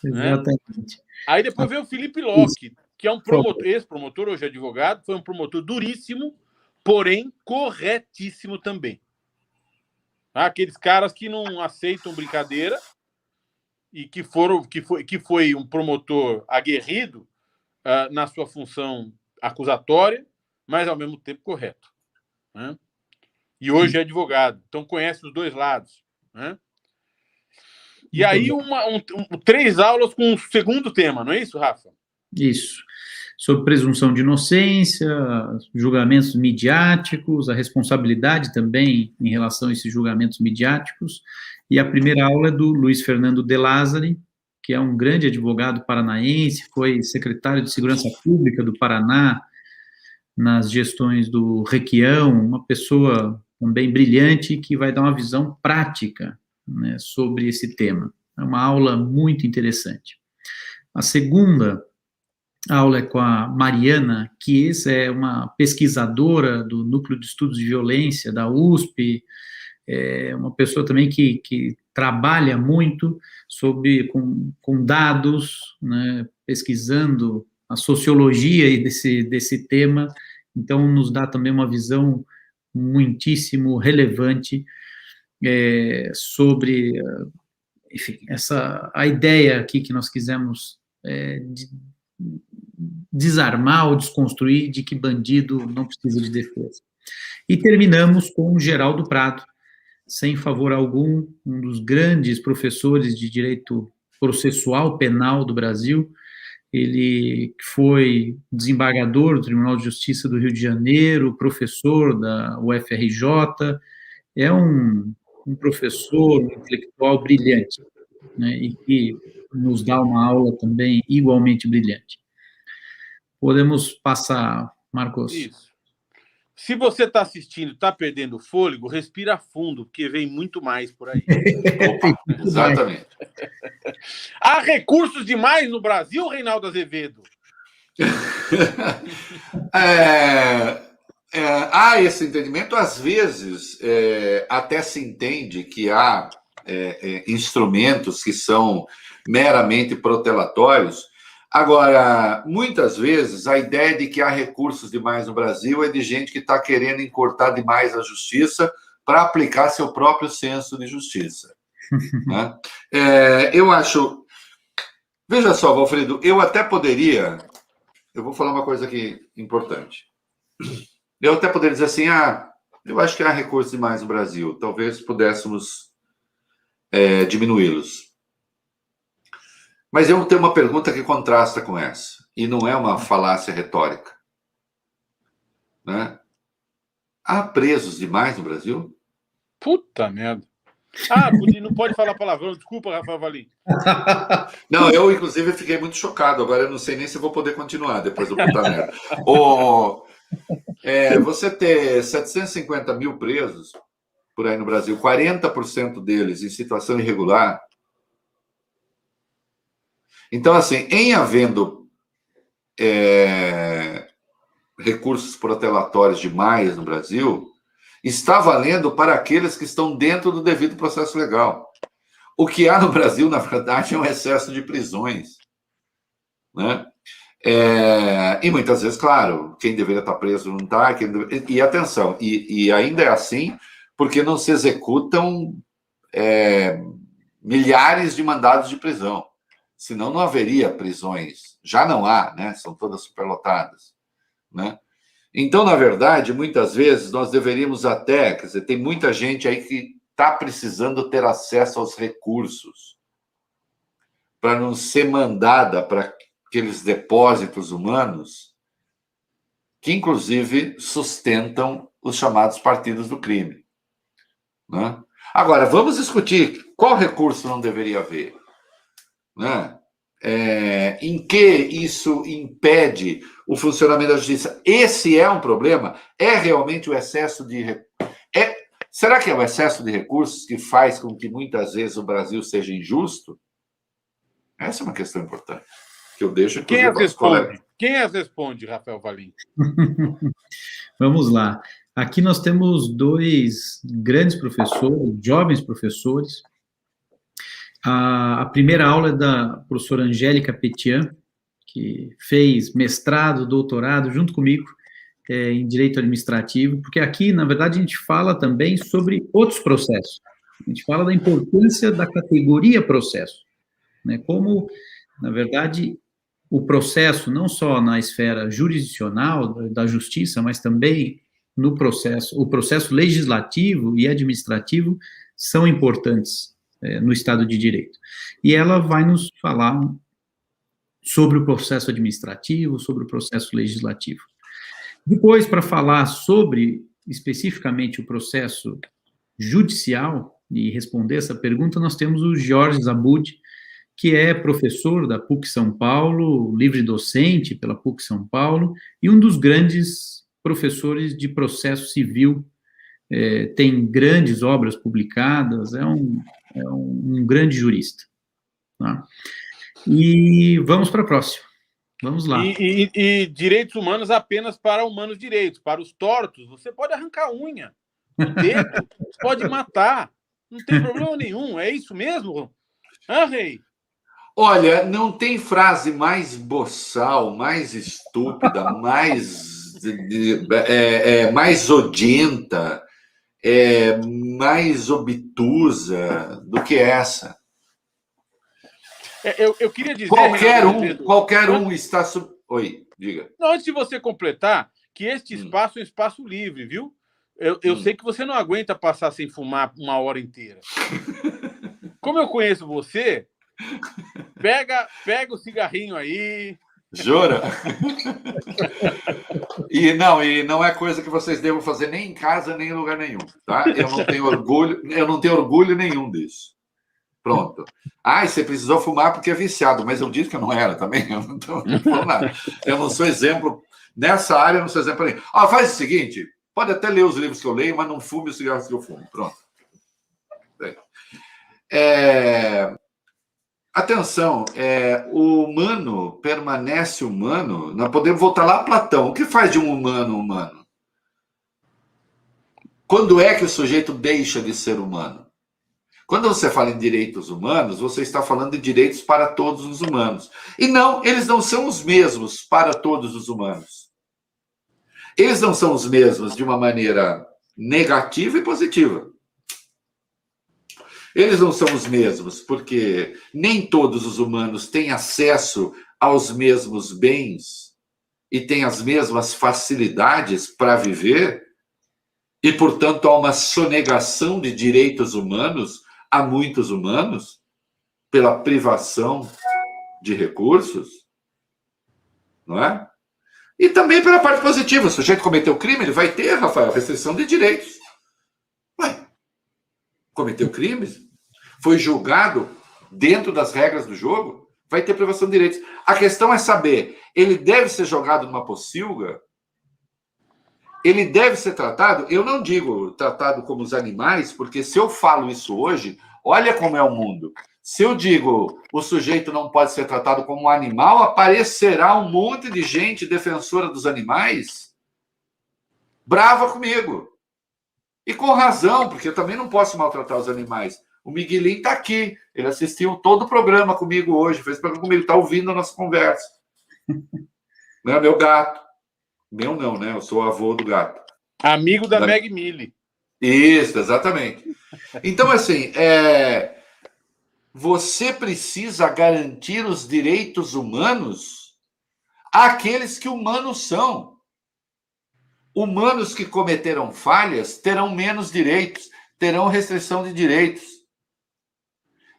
Exatamente. Né? Aí depois veio o Felipe Locke, que é um promotor, ex-promotor, hoje advogado, foi um promotor duríssimo, porém corretíssimo também. Aqueles caras que não aceitam brincadeira e que foi um promotor aguerrido na sua função acusatória, mas ao mesmo tempo correto. Né? E hoje é advogado, então conhece os dois lados. Né? E aí 3 aulas com o segundo tema, não é isso, Rafa? Isso. Sobre presunção de inocência, julgamentos midiáticos, a responsabilidade também em relação a esses julgamentos midiáticos. E a primeira aula é do Luiz Fernando De Lázari, que é um grande advogado paranaense, foi secretário de Segurança Pública do Paraná nas gestões do Requião, uma pessoa também brilhante que vai dar uma visão prática, né, sobre esse tema. É uma aula muito interessante. A segunda aula é com a Mariana Chies, é uma pesquisadora do Núcleo de Estudos de Violência da USP, é uma pessoa também que trabalha muito com dados, né, pesquisando a sociologia desse tema, então nos dá também uma visão muitíssimo relevante sobre, enfim, a ideia aqui que nós quisemos desarmar ou desconstruir de que bandido não precisa de defesa. E terminamos com o Geraldo Prado, sem favor algum, um dos grandes professores de direito processual penal do Brasil. Ele foi desembargador do Tribunal de Justiça do Rio de Janeiro, professor da UFRJ, é um professor, um intelectual brilhante, né, e que nos dá uma aula também igualmente brilhante. Podemos passar, Marcos? Isso. Se você está assistindo, está perdendo o fôlego, respira fundo, porque vem muito mais por aí. Opa, exatamente. Há recursos demais no Brasil, Reinaldo Azevedo? há esse entendimento, às vezes até se entende que há instrumentos que são meramente protelatórios. Agora, muitas vezes, a ideia de que há recursos demais no Brasil é de gente que está querendo encurtar demais a justiça para aplicar seu próprio senso de justiça. Né? Eu acho... Veja só, Valfredo, eu até poderia... Eu vou falar uma coisa aqui importante. Eu até poderia dizer assim, eu acho que há recursos demais no Brasil, talvez pudéssemos diminuí-los. Mas eu tenho uma pergunta que contrasta com essa, e não é uma falácia retórica. Né? Há presos demais no Brasil? Puta merda. Não pode falar palavrão, desculpa, Rafael Valim. Não, eu, inclusive, fiquei muito chocado. Agora eu não sei nem se vou poder continuar depois do puta merda. Você ter 750 mil presos por aí no Brasil, 40% deles em situação irregular. Então, assim, em havendo recursos protelatórios demais no Brasil, está valendo para aqueles que estão dentro do devido processo legal. O que há no Brasil, na verdade, é um excesso de prisões. Né? E muitas vezes, claro, quem deveria estar preso não está. E atenção, e ainda é assim porque não se executam milhares de mandados de prisão. Senão não haveria prisões. Já não há, né? São todas superlotadas. Né? Então, na verdade, muitas vezes nós deveríamos até... Quer dizer, tem muita gente aí que está precisando ter acesso aos recursos para não ser mandada para aqueles depósitos humanos que, inclusive, sustentam os chamados partidos do crime. Né? Agora, vamos discutir qual recurso não deveria haver. Né? Em que isso impede o funcionamento da justiça? Esse é um problema? É realmente o excesso de... Será que é o excesso de recursos que faz com que muitas vezes o Brasil seja injusto? Essa é uma questão importante, que eu deixo... Quem as responde? Quem as responde, Rafael Valim? Vamos lá. Aqui nós temos dois grandes professores, jovens professores. A primeira aula é da professora Angélica Petian, que fez mestrado, doutorado, junto comigo, em Direito Administrativo, porque aqui, na verdade, a gente fala também sobre outros processos. A gente fala da importância da categoria processo, né? Como, na verdade, o processo, não só na esfera jurisdicional da justiça, mas também no processo, o processo legislativo e administrativo são importantes no Estado de Direito. E ela vai nos falar sobre o processo administrativo, sobre o processo legislativo. Depois, para falar sobre, especificamente, o processo judicial, e responder essa pergunta, nós temos o Jorge Zabud, que é professor da PUC São Paulo, livre-docente pela PUC São Paulo, e um dos grandes professores de processo civil, tem grandes obras publicadas, é um grande jurista. Tá? E vamos para a próxima. Vamos lá. E direitos humanos apenas para humanos direitos. Para os tortos, você pode arrancar a unha, o dedo, você pode matar. Não tem problema nenhum. É isso mesmo? Rei? Olha, não tem frase mais boçal, mais estúpida, mais odienta, mais obtusa do que essa. Eu queria dizer... Qualquer um está... Oi, diga. Não, antes de você completar, que este espaço é um espaço livre, viu? Eu sei que você não aguenta passar sem fumar uma hora inteira. Como eu conheço você, pega o cigarrinho aí... Jura? E não é coisa que vocês devam fazer nem em casa, nem em lugar nenhum, tá? Eu não tenho orgulho nenhum disso. Pronto. Você precisou fumar porque é viciado, mas eu disse que eu não era também. Eu não falo nada. Eu não sou exemplo. Nessa área, eu não sou exemplo nem. Faz o seguinte: pode até ler os livros que eu leio, mas não fume os cigarros que eu fumo. Pronto. Atenção, o humano permanece humano. Nós podemos voltar lá a Platão. O que faz de um humano humano? Quando é que o sujeito deixa de ser humano? Quando você fala em direitos humanos, você está falando de direitos para todos os humanos. E não, eles não são os mesmos para todos os humanos. Eles não são os mesmos de uma maneira negativa e positiva. Eles não são os mesmos porque nem todos os humanos têm acesso aos mesmos bens e têm as mesmas facilidades para viver, e, portanto, há uma sonegação de direitos humanos a muitos humanos pela privação de recursos, não é? E também pela parte positiva. O sujeito cometeu crime, ele vai ter, Rafael, restrição de direitos. Ué, cometeu crimes, foi julgado dentro das regras do jogo, vai ter privação de direitos. A questão é saber, ele deve ser jogado numa pocilga? Ele deve ser tratado, eu não digo tratado como os animais, porque se eu falo isso hoje, olha como é o mundo. Se eu digo o sujeito não pode ser tratado como um animal, aparecerá um monte de gente defensora dos animais brava comigo. E com razão, porque eu também não posso maltratar os animais. O Miguelinho está aqui, ele assistiu todo o programa comigo hoje, fez programa comigo, está ouvindo a nossa conversa. Não é meu gato. Meu não, né? Eu sou o avô do gato. Amigo da Meg Mille. Isso, exatamente. Então, assim, você precisa garantir os direitos humanos àqueles que humanos são. Humanos que cometeram falhas terão menos direitos, terão restrição de direitos.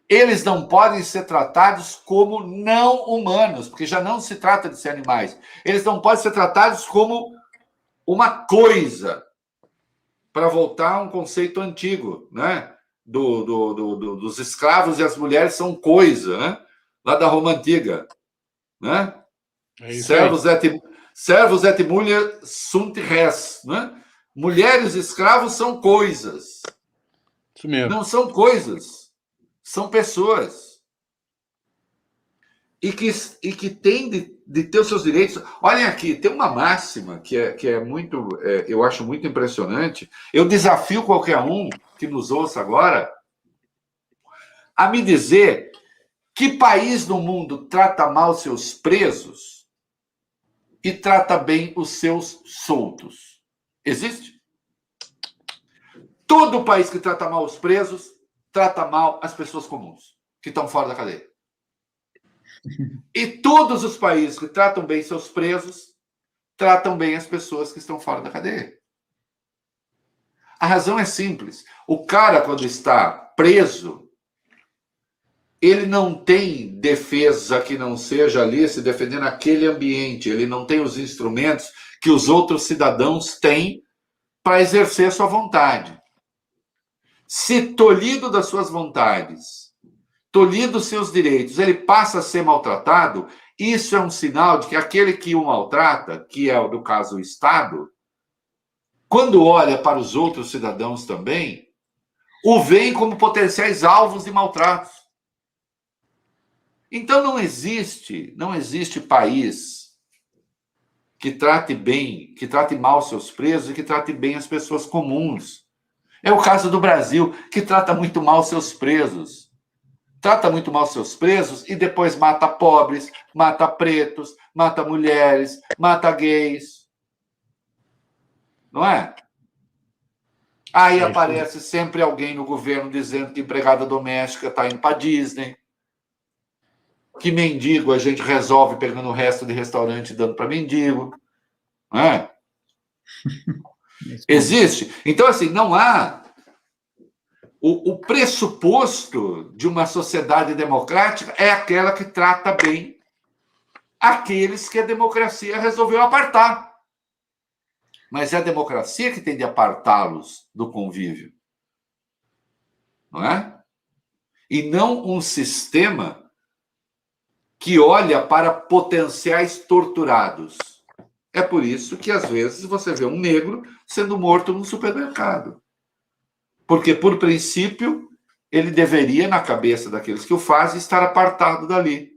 Eles não podem ser tratados como não humanos, porque já não se trata de ser animais. Eles não podem ser tratados como uma coisa, para voltar a um conceito antigo, né? Dos escravos e as mulheres são coisa, né? Lá da Roma Antiga, né? Servos et mulier sunt res, né? Mulheres e escravos são coisas. Isso mesmo. Não são coisas. São pessoas. E que têm de ter os seus direitos. Olhem aqui, tem uma máxima que é muito, eu acho muito impressionante. Eu desafio qualquer um que nos ouça agora a me dizer que país do mundo trata mal seus presos e trata bem os seus soltos. Existe? Todo país que trata mal os presos trata mal as pessoas comuns, que estão fora da cadeia. E todos os países que tratam bem seus presos tratam bem as pessoas que estão fora da cadeia. A razão é simples. O cara, quando está preso, ele não tem defesa que não seja ali se defender naquele ambiente. Ele não tem os instrumentos que os outros cidadãos têm para exercer sua vontade. Se tolhido das suas vontades, tolhido dos seus direitos, ele passa a ser maltratado, isso é um sinal de que aquele que o maltrata, que é, no caso, o Estado, quando olha para os outros cidadãos também, o veem como potenciais alvos de maltratos. Então não existe país que trate bem, que trate mal seus presos e que trate bem as pessoas comuns. É o caso do Brasil, que trata muito mal seus presos. Trata muito mal seus presos e depois mata pobres, mata pretos, mata mulheres, mata gays. Não é? Aí aparece sempre alguém no governo dizendo que empregada doméstica está indo para Disney, que mendigo a gente resolve pegando o resto de restaurante e dando para mendigo. Não é? Existe. Então, assim, não há... O pressuposto de uma sociedade democrática é aquela que trata bem aqueles que a democracia resolveu apartar. Mas é a democracia que tem de apartá-los do convívio. Não é? E não um sistema que olha para potenciais torturados. É por isso que, às vezes, você vê um negro sendo morto no supermercado. Porque, por princípio, ele deveria, na cabeça daqueles que o fazem, estar apartado dali.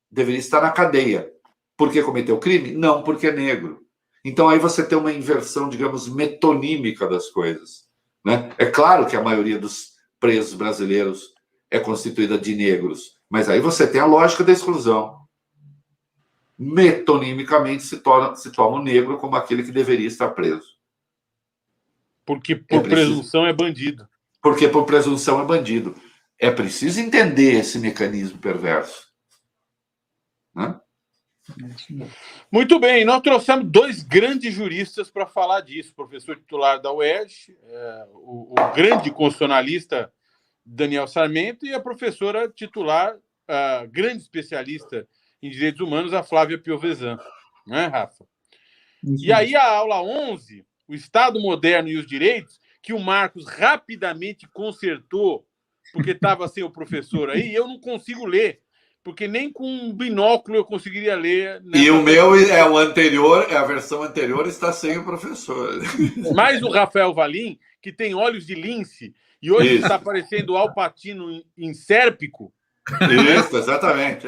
Deveria estar na cadeia. Porque cometeu crime? Não, porque é negro. Então, aí você tem uma inversão, digamos, metonímica das coisas, né? É claro que a maioria dos presos brasileiros é constituída de negros, mas aí você tem a lógica da exclusão. Metonimicamente se toma o negro como aquele que deveria estar preso. Porque por presunção é bandido. Porque por presunção é bandido. É preciso entender esse mecanismo perverso, né? Muito bem, nós trouxemos 2 grandes juristas para falar disso. O professor titular da UERJ, o grande constitucionalista Daniel Sarmento, e a professora titular, a grande especialista em direitos humanos, a Flávia Piovesan. Não é, Rafa? E aí a aula 11, o Estado Moderno e os Direitos, que o Marcos rapidamente consertou, porque estava sem o professor aí, e eu não consigo ler, porque nem com um binóculo eu conseguiria ler. E o meu é o anterior, a versão anterior está sem o professor. Mas o Rafael Valim, que tem olhos de lince, e hoje Isso. está parecendo Al Pacino em Sérpico. Isso, exatamente.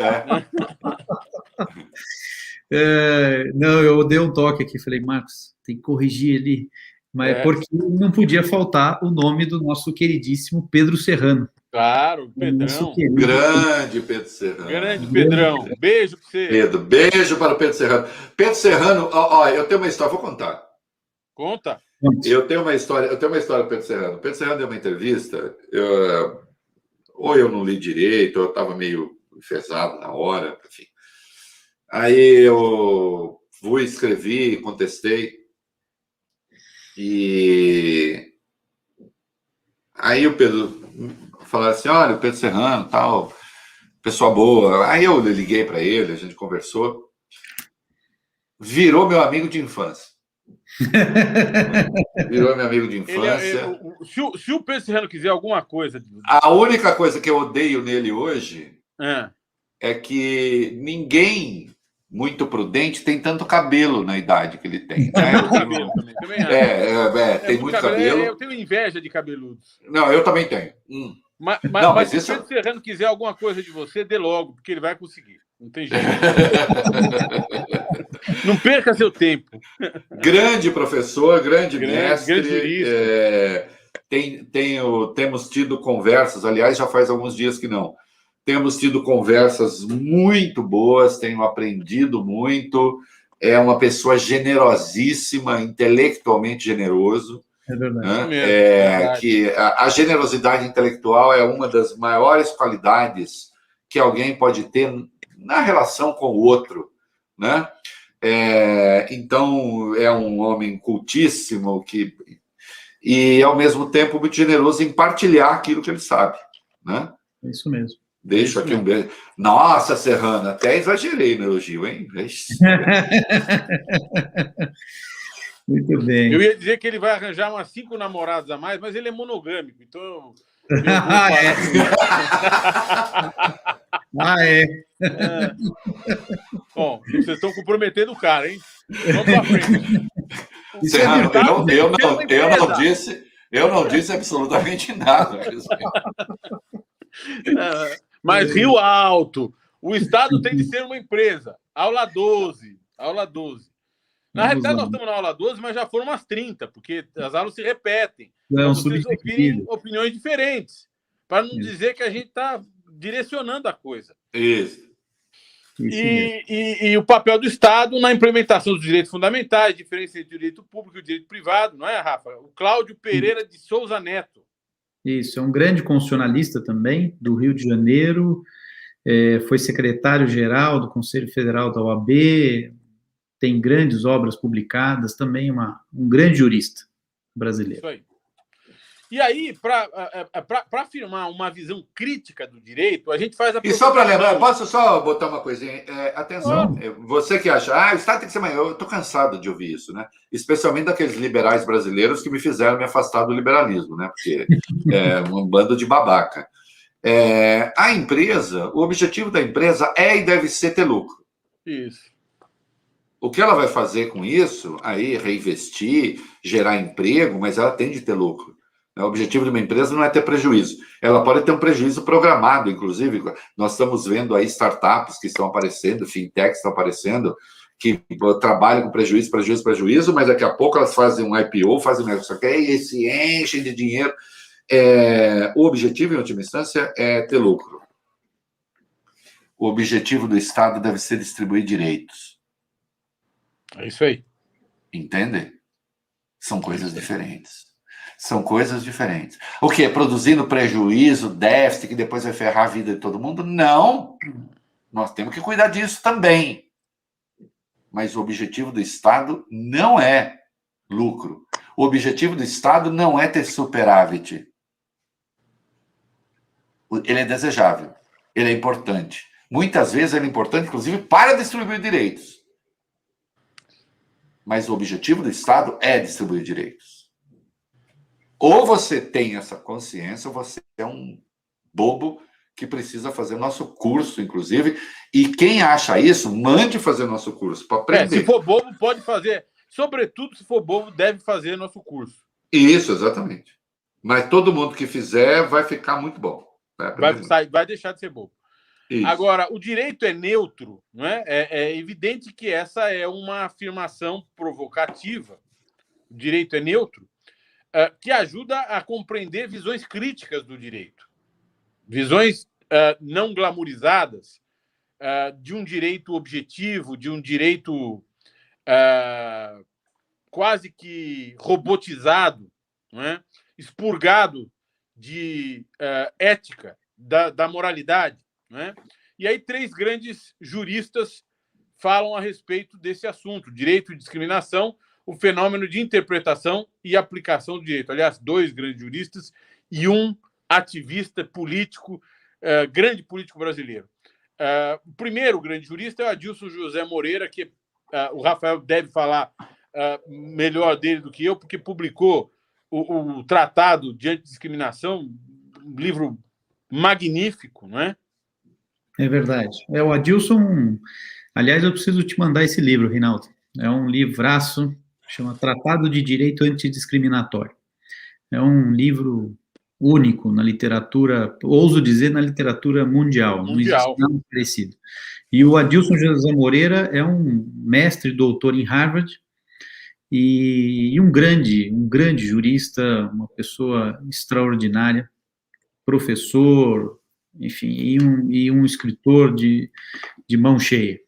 Não, eu dei um toque aqui, falei, Marcos, tem que corrigir ele, mas porque não podia faltar o nome do nosso queridíssimo Pedro Serrano. Claro, Pedrão. Grande Pedro Serrano. Grande Pedrão. Beijo para você. Pedro, beijo para o Pedro Serrano. Pedro Serrano, ó, eu tenho uma história, vou contar. Conta. Eu tenho uma história do Pedro Serrano. O Pedro Serrano deu uma entrevista, ou eu não li direito, ou eu estava meio enfesado na hora, enfim. Aí eu fui, escrevi, contestei. E aí o Pedro falou assim, olha, o Pedro Serrano, tal, pessoa boa. Aí eu liguei para ele, a gente conversou. Virou meu amigo de infância. Virou meu amigo de infância. Se o Pedro Serrano quiser alguma coisa... A única coisa que eu odeio nele hoje é que ninguém muito prudente tem tanto cabelo na idade que ele tem. Né? Cabelo também tem muito cabelo. Eu tenho inveja de cabeludos. Não, eu também tenho. Mas se o Pedro Serrano quiser alguma coisa de você, dê logo, porque ele vai conseguir. Não tem jeito. Não perca seu tempo. Grande professor, grande mestre. Grande jurista. Temos tido conversas, aliás, já faz alguns dias que não. Temos tido conversas muito boas, tenho aprendido muito. É uma pessoa generosíssima, intelectualmente generoso. É verdade. Né? Que a generosidade intelectual é uma das maiores qualidades que alguém pode ter na relação com o outro, né? Então, é um homem cultíssimo e, ao mesmo tempo, muito generoso em partilhar aquilo que ele sabe, né? É isso mesmo. Deixo aqui um beijo. Nossa, Serrano, até exagerei no elogio, hein? Muito bem. Eu ia dizer que ele vai arranjar umas 5 namoradas a mais, mas ele é monogâmico, então... Bom, vocês estão comprometendo o cara, hein? Vamos pra frente. Serrano, eu não disse absolutamente nada. Mas Rio Alto, o Estado tem de ser uma empresa. Aula 12. Na realidade, nós estamos na aula 12, mas já foram umas 30, porque as aulas se repetem. Não, vocês ouvirem opiniões diferentes, para não dizer que a gente está direcionando a coisa. Isso. E o papel do Estado na implementação dos direitos fundamentais, diferença entre o direito público e o direito privado, não é, Rafa? O Cláudio Pereira de Souza Neto. Isso, é um grande constitucionalista também, do Rio de Janeiro, foi secretário-geral do Conselho Federal da OAB, tem grandes obras publicadas, também um grande jurista brasileiro. Isso aí. E aí, para afirmar uma visão crítica do direito, a gente faz a... E só para lembrar, posso só botar uma coisinha? Atenção, você que acha, o Estado tem que ser maior, eu estou cansado de ouvir isso, né? Especialmente daqueles liberais brasileiros que me fizeram me afastar do liberalismo, né? Porque é um bando de babaca. A empresa, o objetivo da empresa é e deve ser ter lucro. Isso. O que ela vai fazer com isso, aí reinvestir, gerar emprego, mas ela tem de ter lucro. O objetivo de uma empresa não é ter prejuízo. Ela pode ter um prejuízo programado, inclusive. Nós estamos vendo aí startups que estão aparecendo, fintechs estão aparecendo, que trabalham com prejuízo, prejuízo, prejuízo, mas daqui a pouco elas fazem um IPO, fazem um negócio e se enchem de dinheiro. O objetivo, em última instância, é ter lucro. O objetivo do Estado deve ser distribuir direitos. É isso aí. Entende? São coisas diferentes. São coisas diferentes. O quê? Produzindo prejuízo, déficit, que depois vai ferrar a vida de todo mundo? Não. Nós temos que cuidar disso também. Mas o objetivo do Estado não é lucro. O objetivo do Estado não é ter superávit. Ele é desejável. Ele é importante. Muitas vezes ele é importante, inclusive, para distribuir direitos. Mas o objetivo do Estado é distribuir direitos. Ou você tem essa consciência, ou você é um bobo que precisa fazer nosso curso, inclusive. E quem acha isso, mande fazer nosso curso para aprender. Se for bobo, pode fazer. Sobretudo, se for bobo, deve fazer nosso curso. Isso, exatamente. Mas todo mundo que fizer vai ficar muito bom. Vai deixar de ser bobo. Isso. Agora, o direito é neutro, não é? É evidente que essa é uma afirmação provocativa. O direito é neutro, que ajuda a compreender visões críticas do direito. Visões não glamorizadas de um direito objetivo, de um direito quase que robotizado, não é? Expurgado de ética, da moralidade. Né? E aí 3 grandes juristas falam a respeito desse assunto: direito e discriminação, o fenômeno de interpretação e aplicação do direito. Aliás, 2 grandes juristas e um ativista político, grande político brasileiro. O primeiro grande jurista é o Adilson José Moreira, que o Rafael deve falar melhor dele do que eu, porque publicou o Tratado de Antidiscriminação, um livro magnífico, não é? É verdade. O Adilson... Aliás, eu preciso te mandar esse livro, Reinaldo. É um livraço, chama Tratado de Direito Antidiscriminatório. É um livro único na literatura, ouso dizer, na literatura mundial. Não existe nada parecido. E o Adilson José Moreira é um mestre, doutor em Harvard, e um grande jurista, uma pessoa extraordinária, professor, enfim, e um escritor de mão cheia.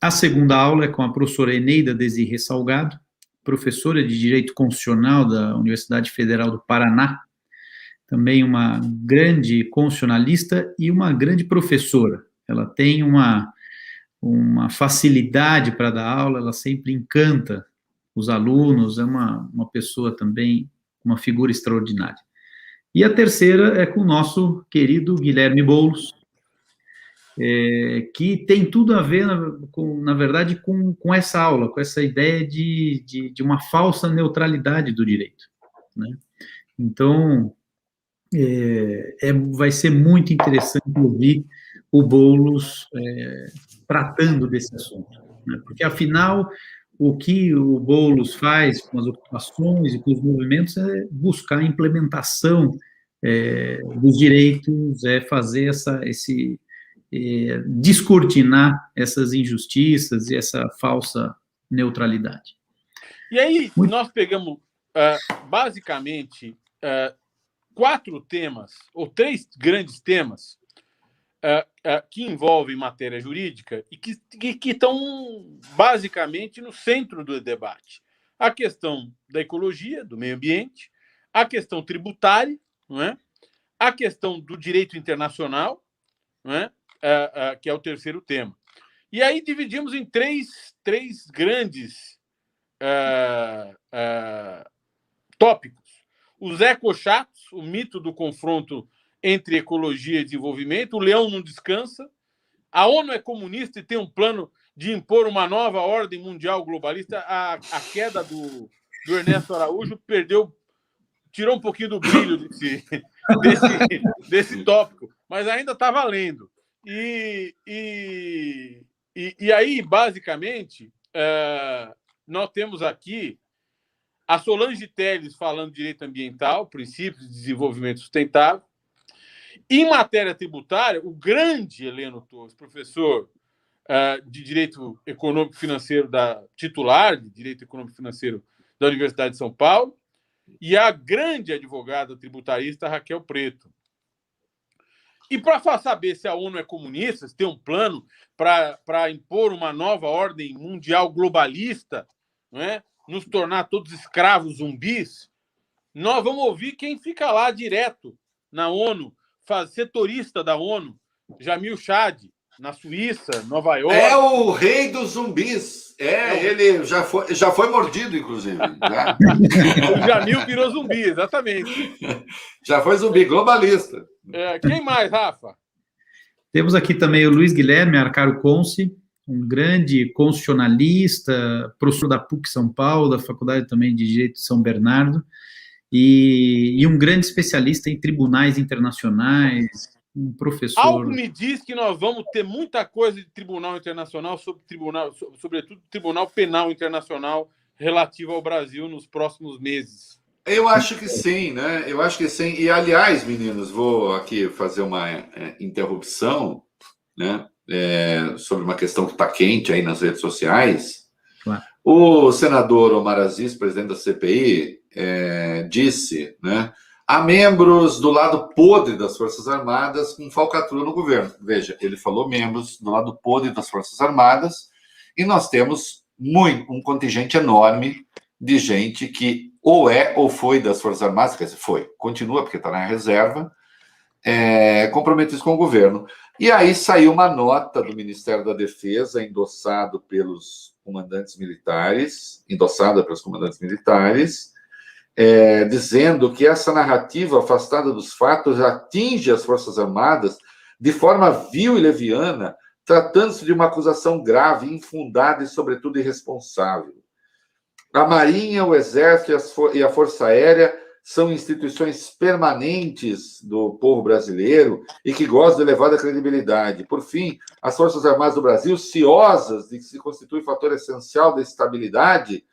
A segunda aula é com a professora Eneida Desirê Salgado, professora de Direito Constitucional da Universidade Federal do Paraná, também uma grande constitucionalista e uma grande professora. Ela tem uma facilidade para dar aula, ela sempre encanta os alunos, é uma pessoa também, uma figura extraordinária. E a terceira é com o nosso querido Guilherme Boulos, que tem tudo a ver, na verdade, com essa aula, com essa ideia de uma falsa neutralidade do direito, né? Então, vai ser muito interessante ouvir o Boulos tratando desse assunto, né? Porque, afinal, o que o Boulos faz com as ocupações e com os movimentos é buscar a implementação dos direitos, fazer descortinar essas injustiças e essa falsa neutralidade. E aí, nós pegamos, basicamente, 4 temas, ou 3 grandes temas, que envolvem matéria jurídica e que estão, basicamente, no centro do debate. A questão da ecologia, do meio ambiente, a questão tributária, não é? A questão do direito internacional, não é? Que é o terceiro tema. E aí dividimos em três grandes tópicos. Os ecochatos, o mito do confronto entre ecologia e desenvolvimento, o leão não descansa, a ONU é comunista e tem um plano de impor uma nova ordem mundial globalista, a queda do Ernesto Araújo tirou um pouquinho do brilho desse tópico, mas ainda está valendo. E aí, basicamente, nós temos aqui a Solange Telles falando de direito ambiental, princípios de desenvolvimento sustentável. Em matéria tributária, o grande Heleno Torres, professor de Direito Econômico Financeiro titular de Direito Econômico Financeiro da Universidade de São Paulo, e a grande advogada tributarista Raquel Preto. E para saber se a ONU é comunista, se tem um plano para impor uma nova ordem mundial globalista, não é? Nos tornar todos escravos zumbis, nós vamos ouvir quem fica lá direto na ONU, setorista da ONU, Jamil Chad, na Suíça, Nova York. É o rei dos zumbis. Ele já foi mordido, inclusive. Já. O Jamil virou zumbi, exatamente. Já foi zumbi, globalista. Quem mais, Rafa? Temos aqui também o Luiz Guilherme Arcaro Conce, um grande constitucionalista, professor da PUC São Paulo, da Faculdade também de Direito de São Bernardo, e um grande especialista em tribunais internacionais, um professor... Algo me diz que nós vamos ter muita coisa de tribunal internacional, sobretudo tribunal penal internacional relativo ao Brasil nos próximos meses. Eu acho que sim, né? Eu acho que sim. E, aliás, meninos, vou aqui fazer uma interrupção, né? Sobre uma questão que está quente aí nas redes sociais. Claro. O senador Omar Aziz, presidente da CPI, disse, né? Há membros do lado podre das Forças Armadas com falcatrua no governo. Veja, ele falou membros do lado podre das Forças Armadas, e nós temos um contingente enorme de gente que ou é ou foi das Forças Armadas, quer dizer, continua porque está na reserva, comprometidos com o governo. E aí saiu uma nota do Ministério da Defesa, endossada pelos comandantes militares, dizendo que essa narrativa afastada dos fatos atinge as Forças Armadas de forma vil e leviana, tratando-se de uma acusação grave, infundada e, sobretudo, irresponsável. A Marinha, o Exército e a Força Aérea são instituições permanentes do povo brasileiro e que gozam de elevada credibilidade. Por fim, as Forças Armadas do Brasil, ciosas de que se constitui fator essencial da estabilidade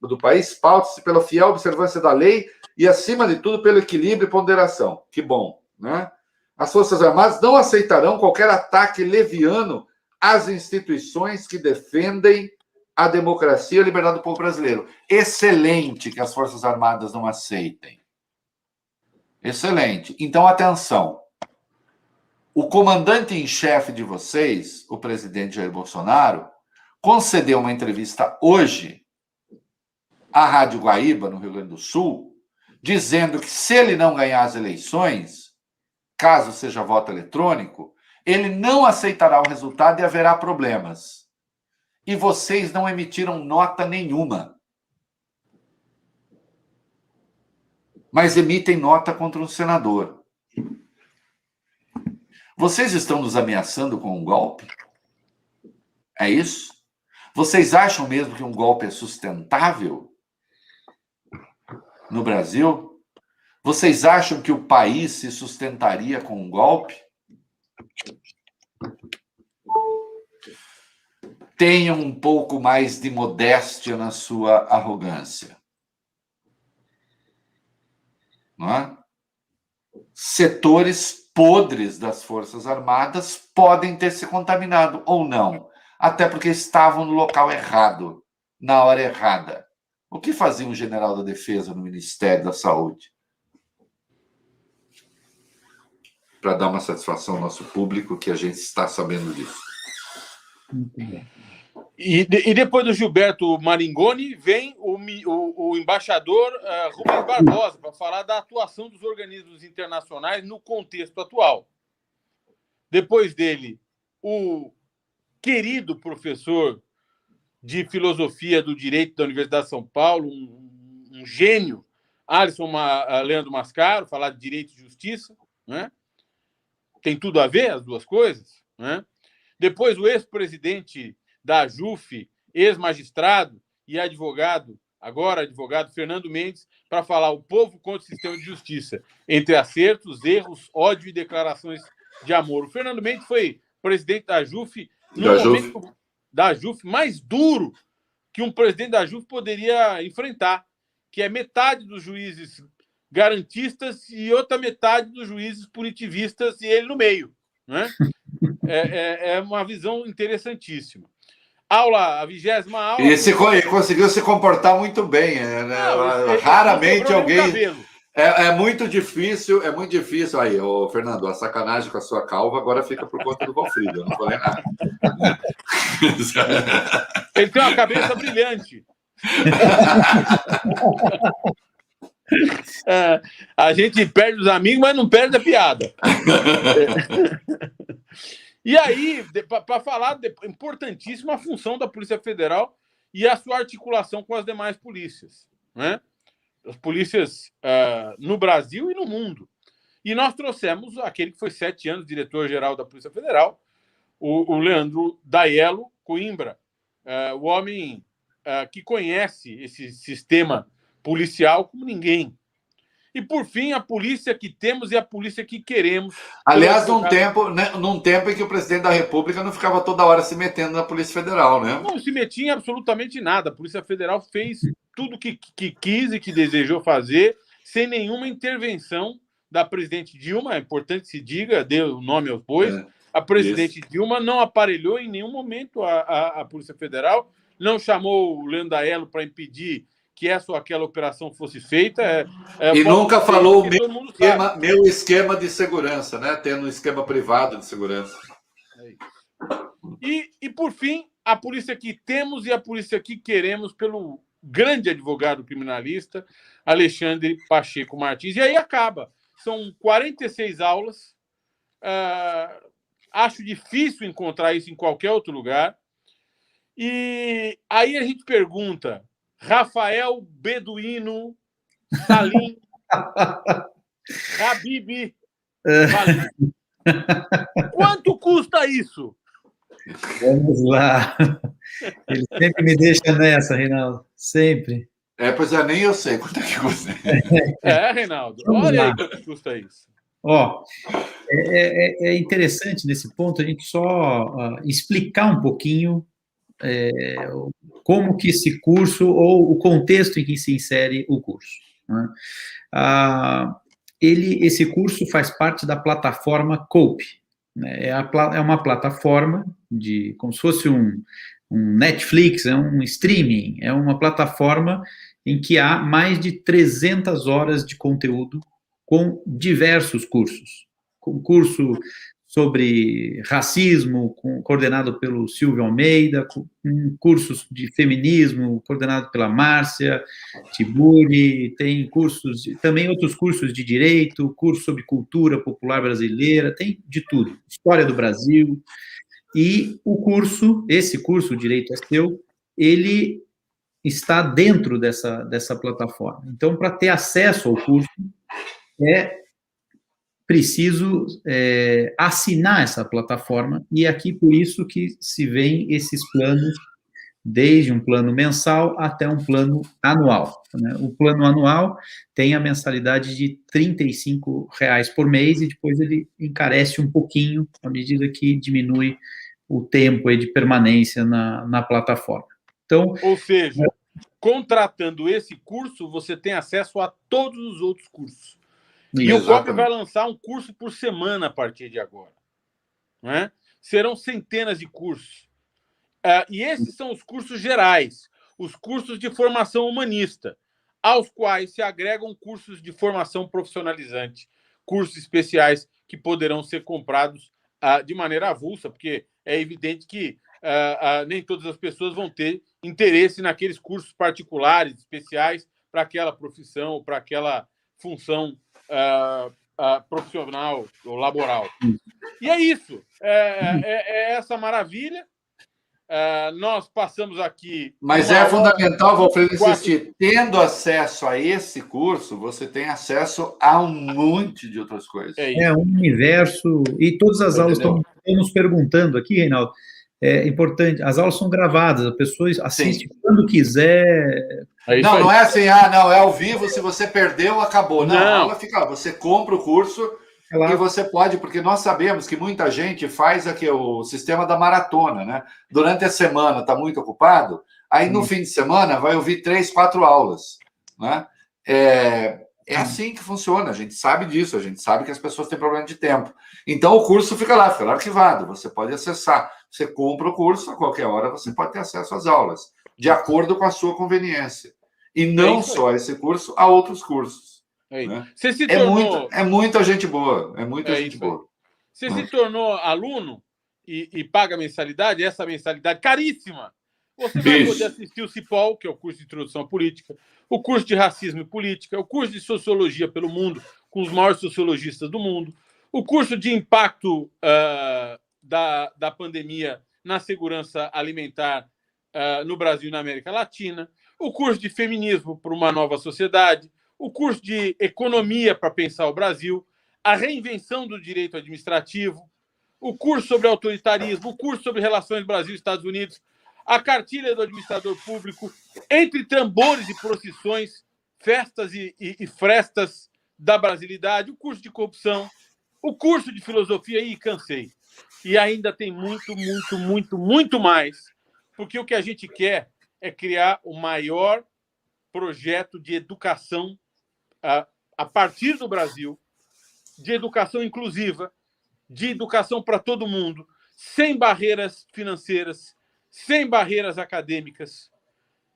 do país, pauta-se pela fiel observância da lei e, acima de tudo, pelo equilíbrio e ponderação. Que bom, né? As Forças Armadas não aceitarão qualquer ataque leviano às instituições que defendem a democracia e a liberdade do povo brasileiro. Excelente que as Forças Armadas não aceitem. Excelente. Então, atenção. O comandante em chefe de vocês, o presidente Jair Bolsonaro, concedeu uma entrevista hoje à Rádio Guaíba, no Rio Grande do Sul, dizendo que se ele não ganhar as eleições, caso seja voto eletrônico, ele não aceitará o resultado e haverá problemas. E vocês não emitiram nota nenhuma. Mas emitem nota contra um senador. Vocês estão nos ameaçando com um golpe? É isso? Vocês acham mesmo que um golpe é sustentável no Brasil? Vocês acham que o país se sustentaria com um golpe? Tenham um pouco mais de modéstia na sua arrogância. Não é? Setores podres das Forças Armadas podem ter se contaminado ou não, até porque estavam no local errado, na hora errada. O que fazia um general da Defesa no Ministério da Saúde? Para dar uma satisfação ao nosso público, que a gente está sabendo disso. Muito bem. E depois do Gilberto Maringoni, vem o embaixador Rubens Barbosa para falar da atuação dos organismos internacionais no contexto atual. Depois dele, o querido professor de filosofia do direito da Universidade de São Paulo, um gênio, Alisson Leandro Mascaro, falar de direito e justiça, né? Tem tudo a ver as duas coisas, né? Depois, o ex-presidente da AJUF, ex-magistrado e advogado, agora advogado, Fernando Mendes, para falar o povo contra o sistema de justiça, entre acertos, erros, ódio e declarações de amor. O Fernando Mendes foi presidente da AJUF no momento da AJUF mais duro que um presidente da AJUF poderia enfrentar, que é metade dos juízes garantistas e outra metade dos juízes punitivistas e ele no meio, né? É uma visão interessantíssima. A 20ª aula... E conseguiu se comportar muito bem. Raramente alguém... É muito difícil. Aí, Fernando, a sacanagem com a sua calva agora fica por conta do Valfrido. Eu não falei nada. Ele tem uma cabeça brilhante. A gente perde os amigos, mas não perde a piada. E aí, para falar, importantíssima a função da Polícia Federal e a sua articulação com as demais polícias, né? As polícias no Brasil e no mundo. E nós trouxemos aquele que foi 7 anos diretor-geral da Polícia Federal, o Leandro Daiello Coimbra, o homem que conhece esse sistema policial como ninguém. E, por fim, a polícia que temos e a polícia que queremos. Aliás, num tempo em que o presidente da República não ficava toda hora se metendo na Polícia Federal, né? Não se metia em absolutamente nada. A Polícia Federal fez tudo que quis e que desejou fazer, sem nenhuma intervenção da presidente Dilma. É importante que se diga, dê o nome aos bois. A presidente Dilma não aparelhou em nenhum momento a Polícia Federal, não chamou o Leandro Daiello para impedir que essa ou aquela operação fosse feita. E nunca falou o meu esquema de segurança, né? Tendo um esquema privado de segurança. E, por fim, a polícia que temos e a polícia que queremos pelo grande advogado criminalista Alexandre Pacheco Martins. E aí acaba. São 46 aulas. Acho difícil encontrar isso em qualquer outro lugar. E aí a gente pergunta... Rafael Beduíno Salim Habib Valim. Quanto custa isso? Vamos lá. Ele sempre me deixa nessa, Reinaldo. Sempre. Pois nem eu sei quanto é que custa. Reinaldo. Olha aí quanto custa isso. É interessante nesse ponto a gente só explicar um pouquinho como que esse curso, ou o contexto em que se insere o curso, né? Esse curso faz parte da plataforma COPE, né? É uma plataforma como se fosse um Netflix, um streaming, é uma plataforma em que há mais de 300 horas de conteúdo com diversos cursos. Com curso sobre racismo, coordenado pelo Silvio Almeida, cursos de feminismo, coordenado pela Márcia Tiburi, tem também outros cursos de direito, curso sobre cultura popular brasileira, tem de tudo, história do Brasil, e esse curso, Direito é Seu, ele está dentro dessa plataforma. Então, para ter acesso ao curso, é preciso assinar essa plataforma, e aqui por isso que se vêem esses planos, desde um plano mensal até um plano anual, né? O plano anual tem a mensalidade de R$ 35,00 por mês, e depois ele encarece um pouquinho à medida que diminui o tempo de permanência na plataforma. Então, ou seja, contratando esse curso, você tem acesso a todos os outros cursos. E o COPE vai lançar um curso por semana a partir de agora, né? Serão centenas de cursos. E esses são os cursos gerais, os cursos de formação humanista, aos quais se agregam cursos de formação profissionalizante, cursos especiais que poderão ser comprados de maneira avulsa, porque é evidente que nem todas as pessoas vão ter interesse naqueles cursos particulares, especiais, para aquela profissão ou para aquela função profissional ou laboral. E é isso. É essa maravilha. Nós passamos aqui... Mas é fundamental, Valfrido, insistir. Tendo acesso a esse curso, você tem acesso a um monte de outras coisas. É um universo... E todas as aulas estão nos perguntando aqui, Reinaldo. É importante, as aulas são gravadas, a pessoa assiste quando quiser. Não é assim, não, é ao vivo, se você perdeu, acabou. Não, a aula fica lá, você compra o curso e você pode, porque nós sabemos que muita gente faz aqui o sistema da maratona, né? Durante a semana está muito ocupado, aí no fim de semana vai ouvir 3, 4 aulas, né? É assim que funciona, a gente sabe disso, a gente sabe que as pessoas têm problema de tempo. Então o curso fica lá arquivado, você pode acessar. Você compra o curso, a qualquer hora você pode ter acesso às aulas, de acordo com a sua conveniência. E não só esse curso, há outros cursos. Né? Você se tornou... É muita gente boa, é muita gente boa. Você se tornou aluno e paga mensalidade, essa mensalidade caríssima. Você vai poder assistir o CIPOL, que é o curso de Introdução à Política, o curso de Racismo e Política, o curso de Sociologia pelo Mundo, com os maiores sociologistas do mundo, o curso de Impacto da Pandemia na Segurança Alimentar no Brasil e na América Latina, o curso de Feminismo para uma Nova Sociedade, o curso de Economia para pensar o Brasil, a reinvenção do direito administrativo, o curso sobre autoritarismo, o curso sobre relações Brasil e Estados Unidos, a cartilha do administrador público, entre tambores e procissões, festas e frestas da brasilidade, o curso de corrupção, o curso de filosofia, e cansei. E ainda tem muito, muito, muito, muito mais, porque o que a gente quer é criar o maior projeto de educação a partir do Brasil, de educação inclusiva, de educação para todo mundo, sem barreiras financeiras, sem barreiras acadêmicas,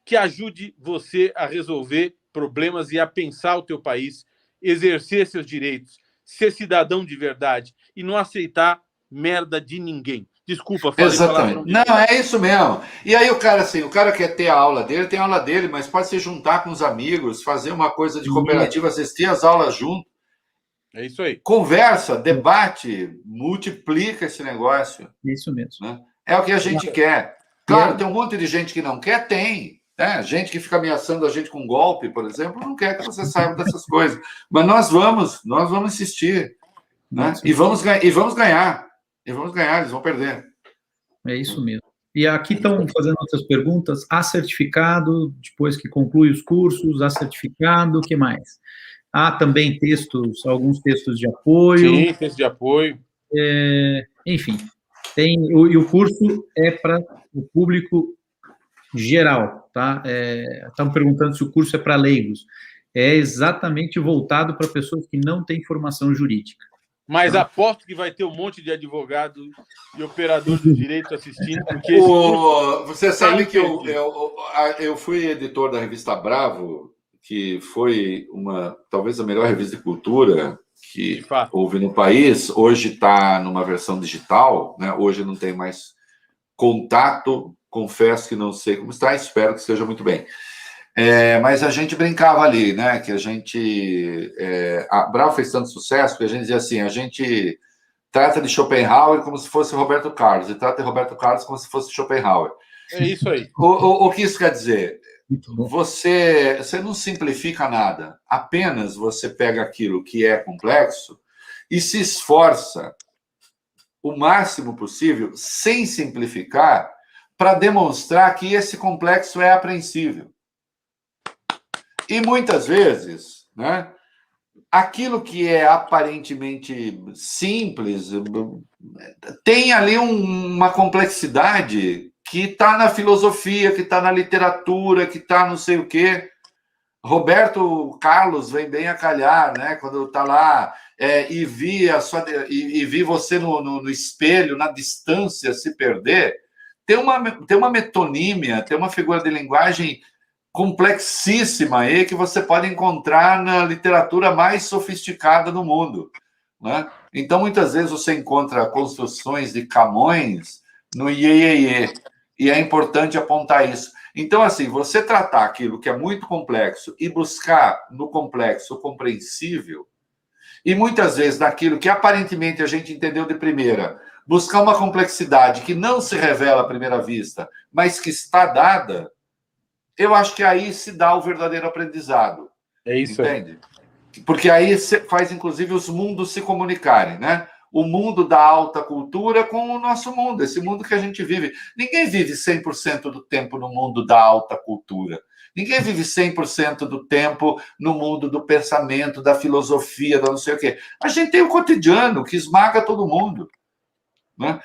que ajude você a resolver problemas e a pensar o teu país, exercer seus direitos, ser cidadão de verdade e não aceitar merda de ninguém. Desculpa, falei. Exatamente. Não, é isso mesmo. E aí o cara, assim, o cara quer ter a aula dele, tem a aula dele, mas pode se juntar com os amigos, fazer uma coisa de cooperativa, assistir as aulas junto. É isso aí. Conversa, debate, multiplica esse negócio. Isso mesmo. Né? É o que a gente quer. Claro, tem um monte de gente que não quer, tem. Né? Gente que fica ameaçando a gente com golpe, por exemplo, não quer que você saiba dessas coisas. Mas nós vamos insistir. Né? E vamos ganhar. E vamos ganhar, eles vão perder. É isso mesmo. E aqui estão fazendo outras perguntas. Há certificado, depois que conclui os cursos, há certificado, o que mais? Há também alguns textos de apoio. Sim, texto de apoio. Enfim, e o curso é para o público geral, tá? Estão perguntando se o curso é para leigos. É exatamente voltado para pessoas que não têm formação jurídica. Mas aposto que vai ter um monte de advogado e operador do direito assistindo, porque você sabe que eu fui editor da revista Bravo, que foi talvez a melhor revista de cultura que houve no país. Hoje está numa versão digital, né? Hoje não tem mais contato, confesso que não sei como está, espero que esteja muito bem. Mas a gente brincava ali, né? Que a gente... a Bravo fez tanto sucesso, porque a gente dizia assim, a gente trata de Schopenhauer como se fosse Roberto Carlos, e trata de Roberto Carlos como se fosse Schopenhauer. É isso aí. O que isso quer dizer? Você não simplifica nada, apenas você pega aquilo que é complexo e se esforça o máximo possível, sem simplificar, para demonstrar que esse complexo é apreensível. E muitas vezes, né, aquilo que é aparentemente simples tem ali uma complexidade que está na filosofia, que está na literatura, que está não sei o quê. Roberto Carlos vem bem a calhar, né? Quando está lá e vi você no espelho, na distância, se perder. Tem uma metonímia, tem uma figura de linguagem complexíssima aí que você pode encontrar na literatura mais sofisticada do mundo. Né? Então, muitas vezes você encontra construções de Camões no iê. E é importante apontar isso. Então, assim, você tratar aquilo que é muito complexo e buscar no complexo o compreensível, e muitas vezes naquilo que aparentemente a gente entendeu de primeira, buscar uma complexidade que não se revela à primeira vista, mas que está dada, eu acho que aí se dá o verdadeiro aprendizado. É isso. Entende? Porque aí faz, inclusive, os mundos se comunicarem, né? O mundo da alta cultura com o nosso mundo, esse mundo que a gente vive. Ninguém vive 100% do tempo no mundo da alta cultura. Ninguém vive 100% do tempo no mundo do pensamento, da filosofia, da não sei o quê. A gente tem o cotidiano que esmaga todo mundo. Né?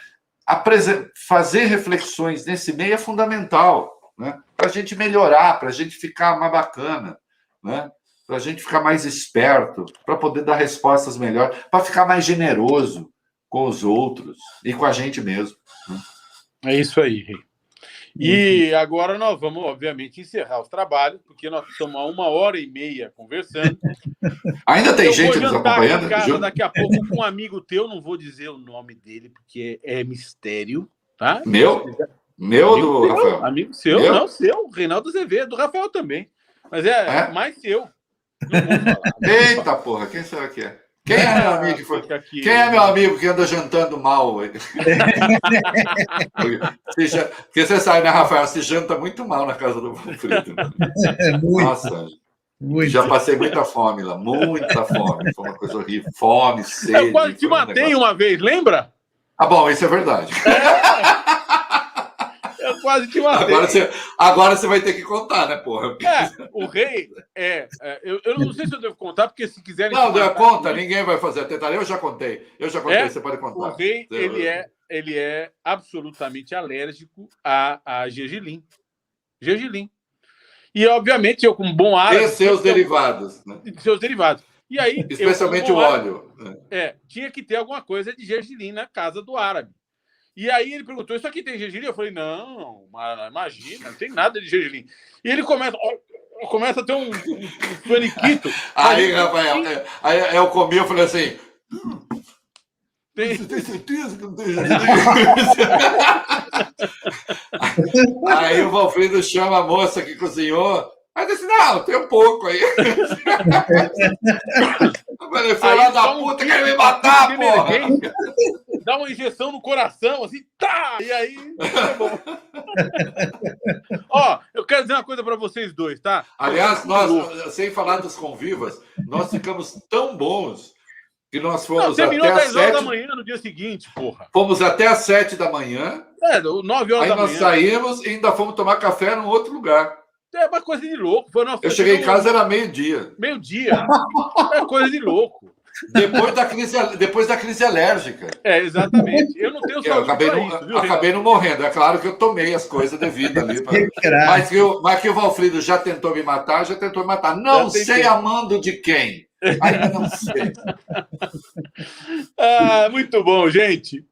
Fazer reflexões nesse meio é fundamental, né? Para a gente melhorar, para a gente ficar mais bacana, né? para a gente ficar mais esperto, para poder dar respostas melhores, para ficar mais generoso com os outros e com a gente mesmo. É isso aí, Rei. E agora nós vamos, obviamente, encerrar os trabalhos, porque nós estamos há 1h30 conversando. Ainda tem gente nos acompanhando? Em casa, daqui a pouco com um amigo teu, não vou dizer o nome dele, porque é mistério, tá? Meu ou do Rafael? Amigo seu, não, seu, Reinaldo Azevedo, do Rafael também. Mas é mais seu. Não vou falar. Eita porra, quem será que é? Quem é meu amigo que foi? Quem é meu amigo que anda jantando mal? Porque você sabe, né, Rafael? Você janta muito mal na casa do Valfrido. Nossa, já passei muita fome lá, muita fome. Foi uma coisa horrível. Fome, sede. Eu quase te matei uma vez, lembra? Ah, bom, isso é verdade. Eu quase te matei. Agora você vai ter que contar, né, porra? O Rei eu não sei se eu devo contar, porque se quiserem... Não, conta, ninguém vai fazer a tentativa. Eu já contei, você pode contar. O Rei, ele é absolutamente alérgico a gergelim. Gergelim. E, obviamente, eu, como bom árabe... E seus derivados. Né? Seus derivados. E aí... Especialmente o óleo. Tinha que ter alguma coisa de gergelim na casa do árabe. E aí ele perguntou, isso aqui tem gergelim? Eu falei, não, imagina, não tem nada de gergelim. E ele começa a ter um faniquito. Aí, Rafael, aí eu comi, eu falei assim... Você tem certeza que não tem gergelim? Aí o Valfrido chama a moça que cozinhou. Aí disse, não, tem um pouco aí. Eu falei, filho da puta, quer me matar, porra! Dá uma injeção no coração, assim, tá! E aí, tá bom. Ó, eu quero dizer uma coisa para vocês dois, tá? Aliás, nós, sem falar dos convivas, nós ficamos tão bons que nós fomos terminou até às 10 da manhã no dia seguinte, porra. Fomos até às 7 da manhã. 9 horas da manhã. Aí nós saímos e ainda fomos tomar café num outro lugar. É uma coisa de louco. Eu cheguei em casa, era meio-dia. Meio-dia. É coisa de louco. Depois da crise alérgica. Exatamente. Eu não tenho saúde para isso, viu? Acabei não morrendo. É claro que eu tomei as coisas devidas ali. Mas que o Valfrido já tentou me matar, Não sei a mando de quem. Ainda não sei. Muito bom, gente.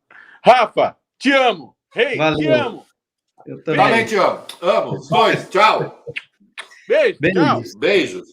Rafa, te amo. Rei, te amo. Eu também te amo. Amo. Dois. Tchau. Beijo. Tchau. Beijos.